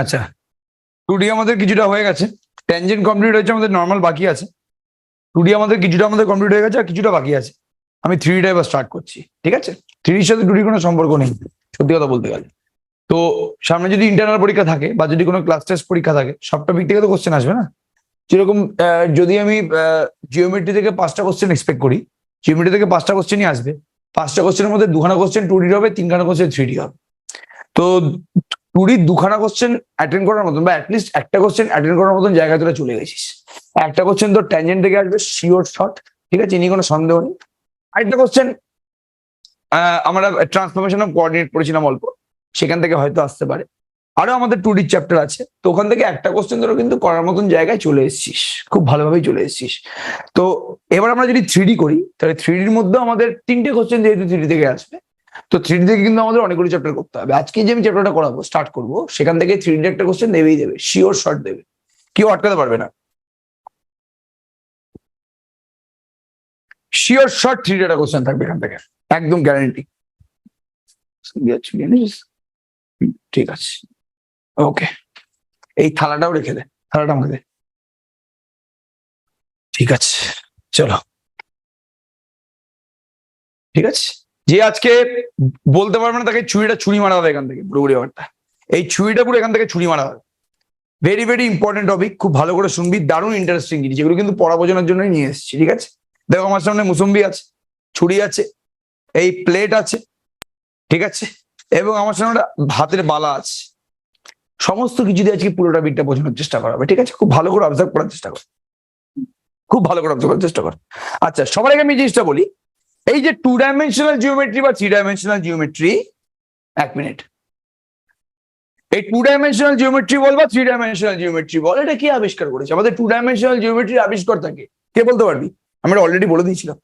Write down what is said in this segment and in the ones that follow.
আচ্ছা, 2D আমাদের কিছুটা হয়ে গেছে, ট্যানজেন্ট কমপ্লিট হয়েছে, আমাদের নর্মাল বাকি আছে। 2D আমাদের কিছুটা কমপ্লিট হয়ে গেছে আর কিছুটা বাকি আছে। আমি 3D এবার স্টার্ট করছি, ঠিক আছে? 3Dর সাথে 2D কোনো সম্পর্ক নেই সত্যি কথা বলতে গেলে। তো সামনে যদি ইন্টারনাল পরীক্ষা থাকে বা যদি কোনো ক্লাস টেস্ট পরীক্ষা থাকে, সব টপিক থেকে তো কোশ্চেন আসবে না। যেরকম যদি আমি জিওমেট্রি থেকে 5টা কোশ্চেন এক্সপেক্ট করি, জিওমেট্রি থেকে 5টা কোশ্চেনই আসবে। 5টা কোশ্চেনের মধ্যে 2খানা কোশ্চেন 2D হবে, 3খানা কোশ্চেন 3D হবে। তো 2D 2খানা কোশ্চেন অ্যাটেন্ড করার মতন বা অ্যাটলিস্ট একটা কোশ্চেন অ্যাটেন্ড করার মতন জায়গায় তোরা চলে গেছিস। একটা কোশ্চেন তোর ট্যানজেন্ট থেকে আসবে, শিওর শর্ট, ঠিক আছে, নিয়ে কোনো সন্দেহ নেই। আরেকটা কোশ্চেন আমরা ট্রান্সফরমেশন অফ কোঅর্ডিনেট পড়েছিলাম অল্প, সেখান থেকে হয়তো আসতে পারে। আরো আমাদের 2D চ্যাপ্টার আছে, তো ওখান থেকে একটা কোশ্চেন ধরো কিন্তু করার মতন জায়গায় চলে এসেছিস, খুব ভালোভাবেই চলে এসেছিস। তো এবার আমরা যদি 3D করি, তাহলে 3Dর মধ্যে আমাদের 3টে কোশ্চেন যেহেতু 3D থেকে আসবে, তো 3D থেকে কিন্তু আমাদের অনেকগুলো চ্যাপ্টার করতে হবে। আজকে যে আমি চ্যাপ্টারটা করাবো, স্টার্ট করবো, সেখান থেকে 3D একটা কোশ্চেন দেবেই দেবে, শিওর শর্ট দেবে, কেউ আটকাতে পারবে না। শিওর শর্ট 3D একটা কোশ্চেন থাকবে এখান থেকে, একদম গ্যারান্টি। ঠিক আছে, ওকে, এই থালাটাও রেখে দে, থালাটা আমাকে দে। ঠিক আছে, চলো, ঠিক আছে। যে আজকে বলতে পারবে না তাকে ছুরি মারা হবে এখান থেকে, পুরোপুরি ব্যাপারটা। এই ছুরিটা পুরো এখান থেকে ছুরি মারা হবে। ভেরি ভেরি ইম্পর্টেন্ট টপিক, খুব ভালো করে শুনবি, দারুণ ইন্টারেস্টিং জিনিস, যেগুলো কিন্তু পড়া বোঝানোর জন্যই নিয়ে এসেছি, ঠিক আছে? দেখো আমার সামনে মুসম্বি আছে, ছুরি আছে, এই প্লেট আছে, ঠিক আছে, এবং আমার সামনে একটা হাতের বালা আছে। সমস্ত কিছু দিয়ে আজকে পুরোটা বিটটা বোঝানোর চেষ্টা করা হবে, ঠিক আছে? খুব ভালো করে অবজার্ভ করার চেষ্টা কর, খুব ভালো করে অবজার্ভ করার চেষ্টা কর। আচ্ছা, সবার আগে আমি জিনিসটা বলি, এই যে 2 ডাইমেনশনাল জিওমেট্রি বা 3 ডাইমেনশনাল জিওমেট্রি, 1 মিনিট, এই 2 ডাইমেনশনাল জিওমেট্রি বল বা 3 ডাইমেনশনাল জিওমেট্রি বল, এটা কি আবিষ্কার করেছে? আমাদের 2 ডাইমেনশনাল জিওমেট্রির আবিষ্কর্তা কে? কে বলতে পারবি? আমরা অলরেডি বলে দিয়েছিলাম।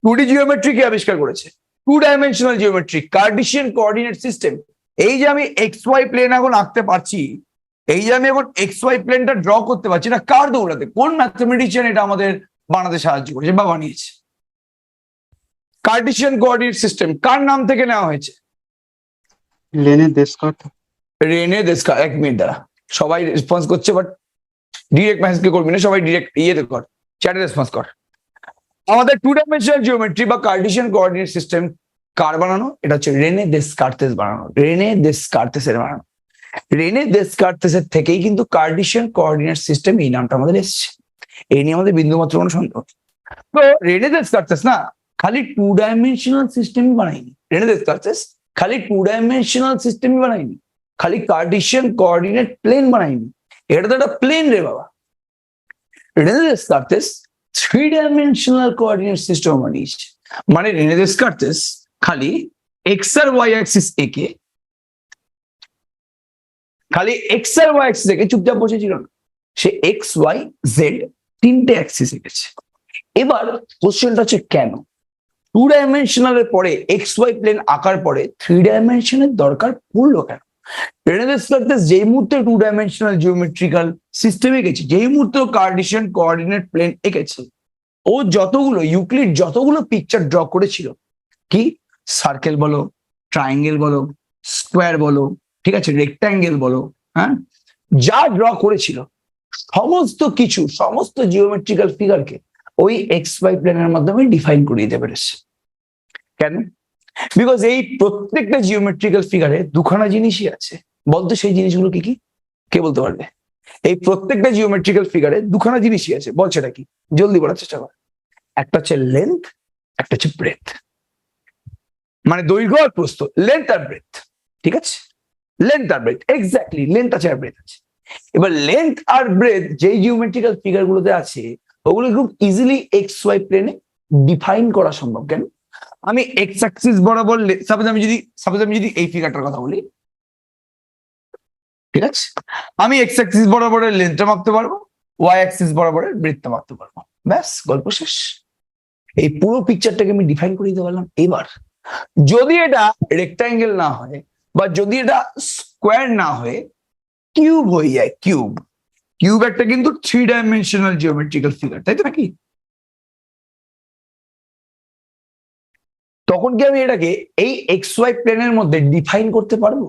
2D জিওমেট্রি কে আবিষ্কার করেছে? 2 dimensional geometry, Cartesian coordinate system. এই যে আমি এক্স ওয়াই প্লেন এখন আঁকতে পারছি, এই যে আমি এখন এক্স ওয়াই প্লেনটা ড্র করতে পারছি, না কার দৌড়াতে? কোন ম্যাথমেটিশিয়ান এটা আমাদের বানাতে সাহায্য করেছে বা বানিয়েছে? কার্টেসিয়ান কোঅর্ডিনেট সিস্টেম কার নাম থেকে নেওয়া হয়েছে? রেনে দেসকার্ত। রেনে দেসকার্ত। 1 মিনিট দ্বারা সবাই রেসপন্স করছে, বাট ডিরেক্ট মেসেজ করবি না, সবাই ডিরেক্ট ইয়েতে কর, চ্যাটে রেসপন্স কর। আমাদের 2 ডাইমেনশনাল জিওমেট্রি বা কার্টেসিয়ান কোঅর্ডিনেট সিস্টেম কার বানানো? এটা হচ্ছে রেনে দেসকার্তেস বানানো, রেনে দেসকার্তেসের বানানো। রেনে দেসকার্তেসের থেকেই কিন্তু কার্টেসিয়ান কোঅর্ডিনেট সিস্টেম এই নামটা আমাদের এসেছে। এই নিয়ে আমাদের বিন্দুমাত্র কোনো সন্দেহ নেই। তো রেনে দেসকার্তেস না খালি 2 ডাইমেনশনাল সিস্টেমই বানায়নি, রেনে দেসকার্তেস খালি 2 ডাইমেনশনাল সিস্টেমই বানায়নি, খালি কার্টেসিয়ান কোঅর্ডিনেট প্লেন বানায়নি। এটা তো একটা প্লেন রে বাবা। রেনে দেসকার্তেস 3 ডাইমেনশনাল কোঅর্ডিনেট সিস্টেম বানিয়েছে। মানে রেনে দেসকার্তেস খালি এক্স আর ওয়াই অ্যাক্সিস একে, খালি এক্স আর ওয়াই অ্যাক্সিস একে চুপচাপ বসেছিল না, সে এক্স ওয়াই জেড 3টে অ্যাক্সিস এঁকেছে। এবার কোশ্চেনটা হচ্ছে কেন 2 ডাইমেনশনালের পরে এক্স ওয়াই প্লেন আঁকার পরে 3 ডাইমেনশনের দরকার পড়লো কেন? রেনে দেসকার্তেস যেই মুহূর্তে 2 ডাইমেনশনাল জিওমেট্রিক্যাল সিস্টেম এঁকেছে, যেই মুহূর্তে কার্টেসিয়ান কোঅর্ডিনেট প্লেন এঁকেছে, ও যতগুলো ইউক্লিড যতগুলো পিকচার ড্র করেছিল, কি সার্কেল বলো, ট্রায়াঙ্গেল বলো, স্কোয়ার বলো, ঠিক আছে, রেক্ট্যাঙ্গেল বলো, হ্যাঁ, যা ড্র করেছিল সমস্ত কিছু, সমস্ত জিওমেট্রিক্যাল ফিগারকে ওই এক্স ওয়াই প্লেনের মাধ্যমে ডিফাইন করিয়ে দিতে পেরেছে। কেন? বিকজ এই প্রত্যেকটা জিওমেট্রিক্যাল ফিগারে 2খানা জিনিসই আছে। বলতো সেই জিনিসগুলো কি কি? কে বলতে পারবে? এই প্রত্যেকটা জিওমেট্রিক্যাল ফিগারে 2খানা জিনিসই আছে, বল সেটা কি? জলদি বলার চেষ্টা কর। একটা হচ্ছে লেন্থ, একটা হচ্ছে ব্রেথ। মানে দৈর্ঘ্য আর প্রস্থ, লেন্থ আর ব্রেথ, ঠিক আছে? লেন্থ আর ব্রেথ, এক্স্যাক্টলি, লেন্থ আছে আর ব্রেথ আছে। এবার লেন্থ আর ব্রেথ যেই জিওমেট্রিক্যাল ফিগার গুলোতে আছে, ওগুলো খুব ইজিলি এক্স ওয়াই প্লেনে ডিফাইন করা সম্ভব। কেন? আমি এক্স অ্যাক্সিস বরাবর, সাপোজ আমি যদি এই ফিগারটার কথা বলি, ঠিক আছে, আমি এক্স অ্যাক্সিস বরাবরের লেন্থটা মাপতে পারবো, ওয়াই অ্যাক্সিস বরাবরের ব্রেথটা মাপতে পারবো, ব্যাস গল্প শেষ। এই পুরো পিকচারটাকে আমি ডিফাইন করে দিতে পারলাম। এবার যদি এটা রেক্ট্যাঙ্গেল না হয় বা যদি এটা স্কোয়ার না হয়ে কিউব হয়ে যায়, কিউব, কিউব একটা কিন্তু 3 ডাইমেনশনাল জিওমেট্রিক্যাল ফিগার, তাই তো নাকি? তখন কি আমি এটাকে এই এক্স ওয়াই প্লেনের মধ্যে ডিফাইন করতে পারবো?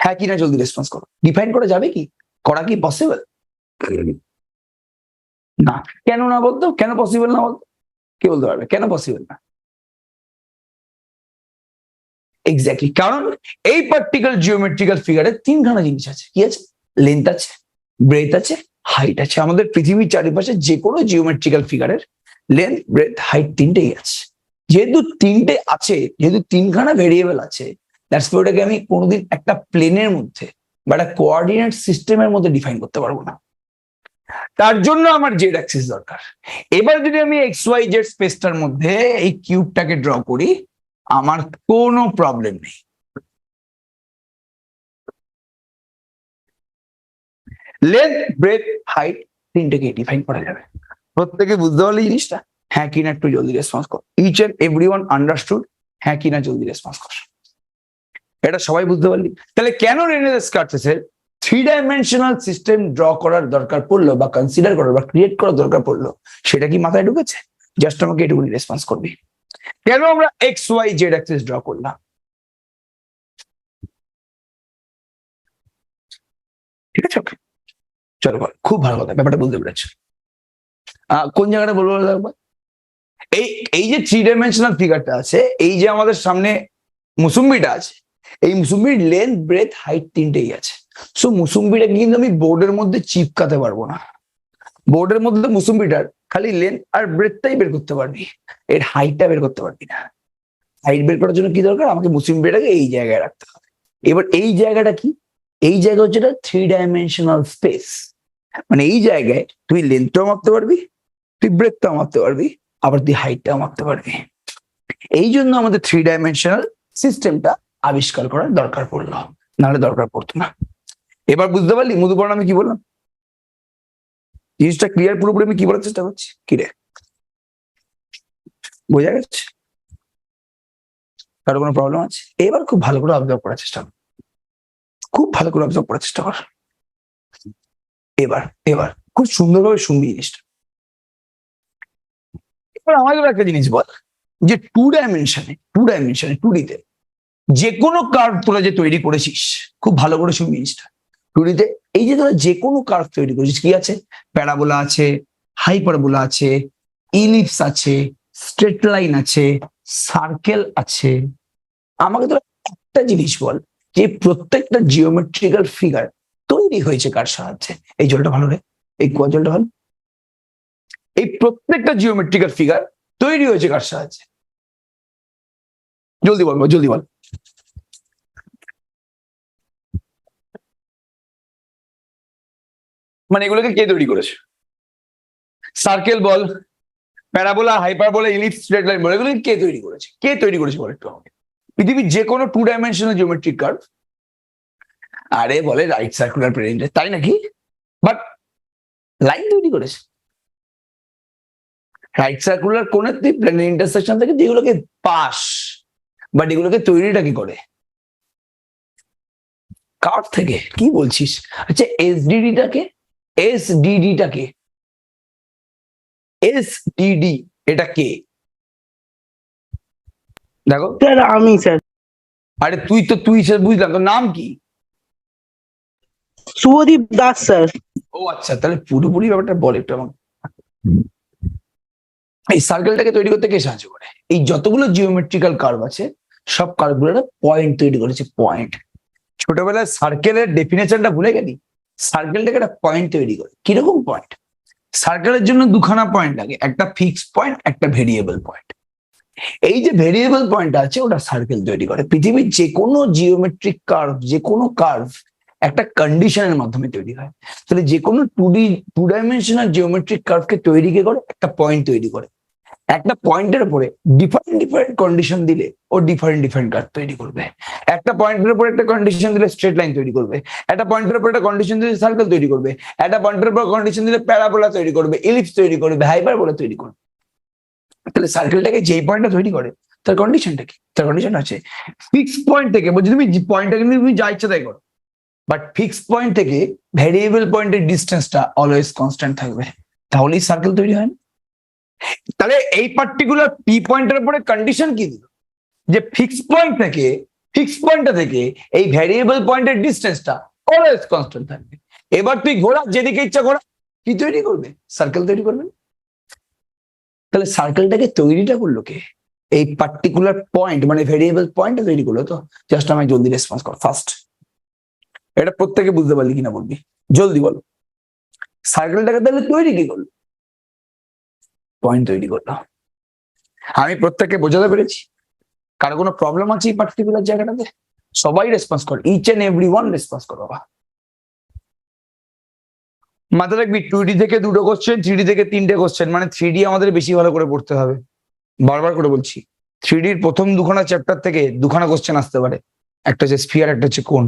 হ্যাঁ কি না জলদি রেসপন্স করো। ডিফাইন করা যাবে কি? করা কি পসিবল? না। কেন না বলতো? কেন পসিবল না বলতো? কে বলতে পারবে কেন পসিবল না? এক্স্যাক্টলি, কারণ এই পার্টিকুলার জিওমেট্রিক্যাল ফিগারে তিনখানা জিনিস আছে। কি আছে? লেন্থ আছে, ব্রেথ আছে, হাইট আছে। আমাদের পৃথিবীর চারিপাশে যে কোনো জিওমেট্রিক্যাল ফিগারের লেন্থ, ব্রেথ, হাইট তিনটেই আছে। যেহেতু তিনটে আছে, যেহেতু তিনখানা ভেরিয়েবল আছে, দ্যাটস ওয়াই ওটাকে আমি কোনোদিন একটা প্লেনের মধ্যে বা একটা কোঅর্ডিনেট সিস্টেমের মধ্যে ডিফাইন করতে পারবো না। তার জন্য আমার জেড অ্যাক্সিস দরকার। এবার যদি আমি এক্স ওয়াই জেড স্পেসটার মধ্যে এই কিউবটাকে ড্র করি, আমার কোনো প্রবলেম নেই। লেন্থ, ব্রেথ, হাইট তিনটেকে ডিফাইন করা যাবে। প্রত্যেকে বুঝতে পারলে জিনিসটা? হ্যাঁ কিনা একটু জলদি রেসপন্স কর। Each and everyone understood? হ্যাঁ কিনা জলদি রেসপন্স কর। এটা সবাই বুঝতে পারলি? তাহলে কেন রেনে ডেসকার্টেসের 3 ডাইমেনশনাল সিস্টেম ড্র করার দরকার পড়লো বা কনসিডার করার বা ক্রিয়েট করার দরকার পড়লো, সেটা কি মাথায় ঢুকেছে? জাস্ট আমাকে এটুকুনি রেসপন্স করবি। কেন আমরা X Y Z axis draw করলাম? ঠিক আছে, ওকে চলো বল। খুব ভালো কথা, ব্যাপারটা বুঝতে পেরেছো। কোন জায়গাটা বলবো একবার? এই এই যে 3 ডাইমেনশনাল ফিগারটা আছে, এই যে আমাদের সামনে মুসুম্বিটা আছে, এই মুসুম্বির লেন্থ, ব্রেথ, হাইট তিনটেই আছে। সো মুসুম্বিটাকে কিন্তু আমি বোর্ডের মধ্যে চিপকাতে পারবো না। বোর্ডের মধ্যে মুসুম্বিটার খালি লেন্থ আর ব্রেথটাই বের করতে পারবি, এর হাইটটা বের করতে পারবি না। হাইট বের করার জন্য কি দরকার? আমাকে মুসুম্বিটাকে এই জায়গায় রাখতে হবে। এবার এই জায়গাটা কি? এই জায়গা হচ্ছে 3 ডাইমেনশনাল স্পেস। মানে এই জায়গায় তুই লেন্থটাও মাপতে পারবি, তুই ব্রেথটাও মাপতে পারবি, আবার তুই হাইটটাও মাপতে পারবি। এই জন্য আমাদের 3 ডাইমেনশনাল সিস্টেমটা আবিষ্কার করার দরকার পড়লো, নাহলে দরকার পড়তো না। এবার বুঝতে পারলি মধুপর্ণ আমি কি বললাম? জিনিসটা ক্লিয়ার পুরোপুরি? আমি কি বলার চেষ্টা করছি? কি রে, বোঝা গেছে? কারো কোনো প্রবলেম আছে? এবার খুব ভালো করে অবজার্ভ করার চেষ্টা কর, খুব ভালো করে অবজার্ভ করার চেষ্টা কর। এবার এবার খুব সুন্দরভাবে শুনবি জিনিসটা। এবার আমাকে একটা জিনিস বল, যে 2 ডাইমেনশনে 2D-তে যে কোনো কার্ভ তোরা যে তৈরি করেছিস, খুব ভালো করে শুনবি জিনিসটা। 2D-তে এই যে তোরা যে কোনো কার্ভ তৈরি করেছিস, কি আছে? প্যারাবোলা আছে, হাইপারবোলা আছে, ইলিপস আছে, স্ট্রেট লাইন আছে, সার্কেল আছে। আমাকে তোরা একটা জিনিস বল, যে প্রত্যেকটা জিওমেট্রিক্যাল ফিগার তৈরি হয়েছে কার সাহায্যে? এই জলটা ভালো রে, এই কুয়া জলটা ভালো। এই প্রত্যেকটা জিওমেট্রিক্যাল ফিগার তৈরি হয়েছে কার সাহায্যে? জলদি বল, জলদি বল। মানে এগুলোকে কে তৈরি করেছে? সার্কেল বল, parabola, hyperbola, ellipse, straight line বল, এগুলোকে কে তৈরি করেছে? কে তৈরি করেছে বল একটু আমাকে। পৃথিবীর যে কোনো 2 ডাইমেনশনাল জিওমেট্রিক কার্ভ, আরে বলে রাইট সার্কুলার প্লেন, তাই নাকি? বাট লাইন তৈরি করেছে রাইট সার্কুলার কোণের প্লেনের ইন্টারসেকশন থেকে, যেগুলোকে পাস, বাট এগুলোকে তৈরিটা কি করে? কার্ভ থেকে। কি বলছিস? আচ্ছা এসডিডিটাকে, এসডিডিটাকে এসডিডি এটা কে? দেখো। স্যার আমি স্যার আরে তুই স্যার বুঝলাম, তোর নাম কি? শুভদীপ দাস স্যার। ও আচ্ছা, তাহলে পুরোপুরি ব্যাপারটা বল একটু আমাকে। এই সার্কেলটাকে তৈরি করতে কে সাহায্য করে? এই যতগুলো জিওমেট্রিক্যাল কার্ভ আছে, সব কার্ভগুলো একটা পয়েন্ট তৈরি করেছে, পয়েন্ট। ছোটবেলায় সার্কেলের ডেফিনেশনটা ভুলে গেলি? সার্কেলটাকে একটা পয়েন্ট তৈরি করে। কিরকম পয়েন্ট? সার্কেলের জন্য দুখানা পয়েন্ট লাগে, একটা ফিক্সড পয়েন্ট, একটা ভেরিয়েবল পয়েন্ট। এই যে ভেরিয়েবল পয়েন্ট আছে, ওটা সার্কেল তৈরি করে। পৃথিবীর যে কোনো জিওমেট্রিক কার্ভ, যে কোনো কার্ভ একটা কন্ডিশনের মাধ্যমে তৈরি হয়। তাহলে যে কোনো 2 ডাইমেনশনাল জিওমেট্রিক কার্ভকে তৈরি কে করে? একটা পয়েন্ট তৈরি করে। একটা পয়েন্টের উপরে ডিফারেন্ট ডিফারেন্ট কন্ডিশন দিলে ও ডিফারেন্ট ডিফারেন্ট কার্ভ তৈরি করবে। একটা পয়েন্টের উপর একটা কন্ডিশন দিলে স্ট্রেট লাইন তৈরি করবে, একটা পয়েন্টের উপর একটা কন্ডিশন দিলে সার্কেল তৈরি করবে, একটা পয়েন্টের উপর কন্ডিশন দিলে প্যারাবোলা তৈরি করবে, ইলিপস তৈরি করবে, হাইপারবোলা তৈরি করবে। তাহলে সার্কেলটাকে যেই পয়েন্টটা তৈরি করে, তার কন্ডিশনটা কি? তার কন্ডিশন আছে ফিক্স পয়েন্ট থেকে, বলছি তুমি পয়েন্টটা কিন্তু তুমি যা ইচ্ছা তাই করো, বাট ফিক্স পয়েন্ট থেকে ভেরিয়েবল পয়েন্টের ডিস্টেন্সটা অলওয়েজ কনস্ট্যান্ট থাকবে, তাহলেই সার্কেল তৈরি হয় না? তাহলে এই পার্টিকুলার পি পয়েন্টের উপরে কন্ডিশন কি দিল? যে ফিক্স পয়েন্ট থেকে ফিক্স পয়েন্টটা থেকে এই ভ্যারিয়েবল পয়েন্টের ডিস্টেন্সটা অলওয়েজ কনস্ট্যান্ট থাকবে। এবার তুই ঘোরা, যেদিকে ইচ্ছা ঘোরা, কি তৈরি করবে? সার্কেল তৈরি করবে। তাহলে সার্কেলটাকে তৈরিটা করলো কে? এই পার্টিকুলার পয়েন্ট মানে ভেরিয়েবল পয়েন্টটা তৈরি করলো। তো জাস্ট আমায় জলদি রেসপন্স কর ফার্স্ট। এটা প্রত্যেকে বুঝতে পারলি কিনা বলবি, জলদি বলো। সার্কেলটাকে তাহলে তৈরি কি করলো? পয়েন্ট তৈরি করলো। আমি প্রত্যেককে বোঝাতে পেরেছি? কারো কোনো প্রবলেম আছে এই পার্টিকুলার জায়গাটাতে? সবাই রেসপন্স কর, each and every one response করো। মাথায় রাখবি 2D থেকে 2টো কোশ্চেন, 3D থেকে 3টে কোশ্চেন, মানে 3D আমাদের বেশি ভালো করে পড়তে হবে। বারবার করে বলছি, 3Dর প্রথম দুখানা চ্যাপ্টার থেকে দুখানা কোশ্চেন আসতে পারে। একটা হচ্ছে স্ফিয়ার, একটা হচ্ছে কোন।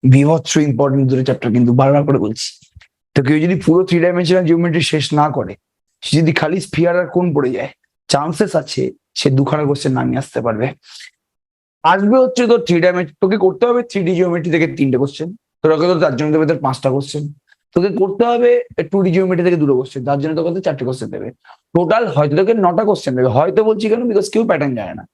বিভৎস ইম্পর্টেন্ট দুটো চ্যাপ্টার, কিন্তু বারবার করে বলছি। তো কেউ যদি পুরো 3 ডাইমেনশনাল জিওমেট্রি শেষ না করে, সে যদি খালি স্ফিয়ার আর কোন পড়ে যায়, চান্সেস আছে সে দুখানা কোশ্চেন নামিয়ে আসতে পারবে। আসবে হচ্ছে তোর 3 ডাইমেনশন, তোকে করতে হবে 3D জিওমেট্রি থেকে 3টে কোশ্চেন, তোকে তো তার জন্য দেবে তোর 5টা কোশ্চেন। তোকে করতে হবে 2D জিওমেট্রি থেকে 2টো কোশ্চেন, তার জন্য তোকে 4টে কোশ্চেন দেবে। টোটাল হয়তো তোকে 9টা কোশ্চেন দেবে। হয়তো বলছি কেন, বিকজ কেউ প্যাটার্ন জানে না।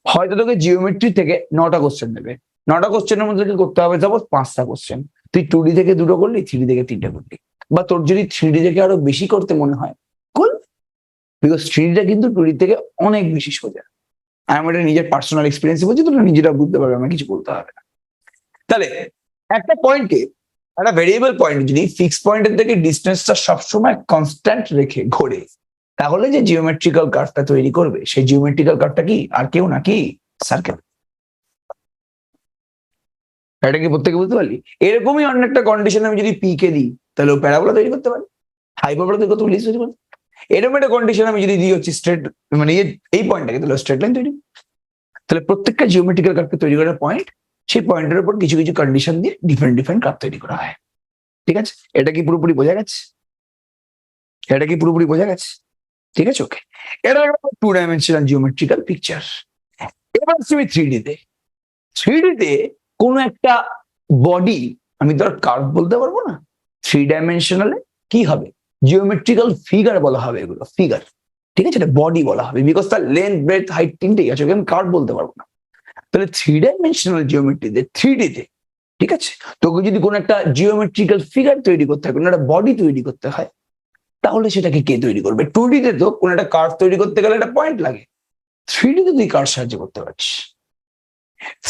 হয়তো তোকে জিওমেট্রি থেকে 9টা কোশ্চেন দেবে। 9টা কোশ্চেনের মধ্যে তোকে করতে হবে সাপোজ 5টা কোশ্চেন। তুই 2D থেকে 2টো করলি, 3D থেকে 3টে করলি। বা তোর যদি 3D থেকে আরো বেশি করতে মনে হয়, কর, বিকজ 3Dটা কিন্তু 2D থেকে অনেক বেশি সোজা। আমি এটা নিজের পার্সোনাল এক্সপিরিয়েন্স বলছি, তোমরা নিজেরা বুঝতে পারবে, আমার কিছু বলতে হবে না। তাহলে একটা পয়েন্টকে, একটা ভেরিয়েবল পয়েন্ট যদি ফিক্স পয়েন্টের থেকে ডিস্টেন্সটা সবসময় কনস্ট্যান্ট রেখে ঘোরে, তাহলে যে জিওমেট্রিক্যাল কার্ভটা তৈরি করবে, সেই জিওমেট্রিক্যাল কার্ভটা কি আর কেউ নাকি সার্কেল। এটা কি প্রত্যেকে বুঝতে পারলি? এরকমই অনেকটা কন্ডিশন আমি যদি পি কে দিই, তাহলে ও প্যারাবোলা তৈরি করতে পারে, হাইপারবোলা তৈরি করতে পারি, তৈরি করতে। এরকম একটা কন্ডিশন আমি যদি দিই হচ্ছে স্ট্রেট, মানে এই পয়েন্টটাকে, তাহলে স্ট্রেট লাইন তৈরি। তাহলে প্রত্যেকটা জিওমেট্রিক্যাল কার্ভকে তৈরি করার পয়েন্ট, সেই পয়েন্টের উপর কিছু কিছু কন্ডিশন দিয়ে ডিফারেন্ট ডিফারেন্ট কার্ভ তৈরি করা হয়। ঠিক আছে? এটা কি পুরোপুরি বোঝা গেছে? এটা কি পুরোপুরি বোঝা গেছে? ঠিক আছে, ওকে। এটা 2 ডাইমেনশনাল জিওমেট্রিক্যাল পিকচার। এবার তুমি 3D তে, 3D তে কোনো একটা বডি, আমি তো আর কার্ভ বলতে পারবো না। 3 ডাইমেনশনালে কি হবে? জিওমেট্রিক্যাল ফিগার বলা হবে এগুলো, ফিগার। ঠিক আছে, এটা বডি বলা হবে, বিকজ তার লেন্থ, ব্রেথ, হাইট তিনটেই আছে, ওকে আমি কার্ভ বলতে পারবো না। তাহলে 3 ডাইমেনশনাল জিওমেট্রিতে, 3D তে, ঠিক আছে, তোকে যদি কোনো একটা জিওমেট্রিক্যাল ফিগার তৈরি করতে হয়, কোনো একটা বডি তৈরি করতে হয়, তাহলে সেটাকে কে তৈরি করবে? 2D তে তো কোনো একটা কার্ভ তৈরি করতে গেলে একটা পয়েন্ট লাগে। 3D তে তুই কার সাহায্য করতে পারিস?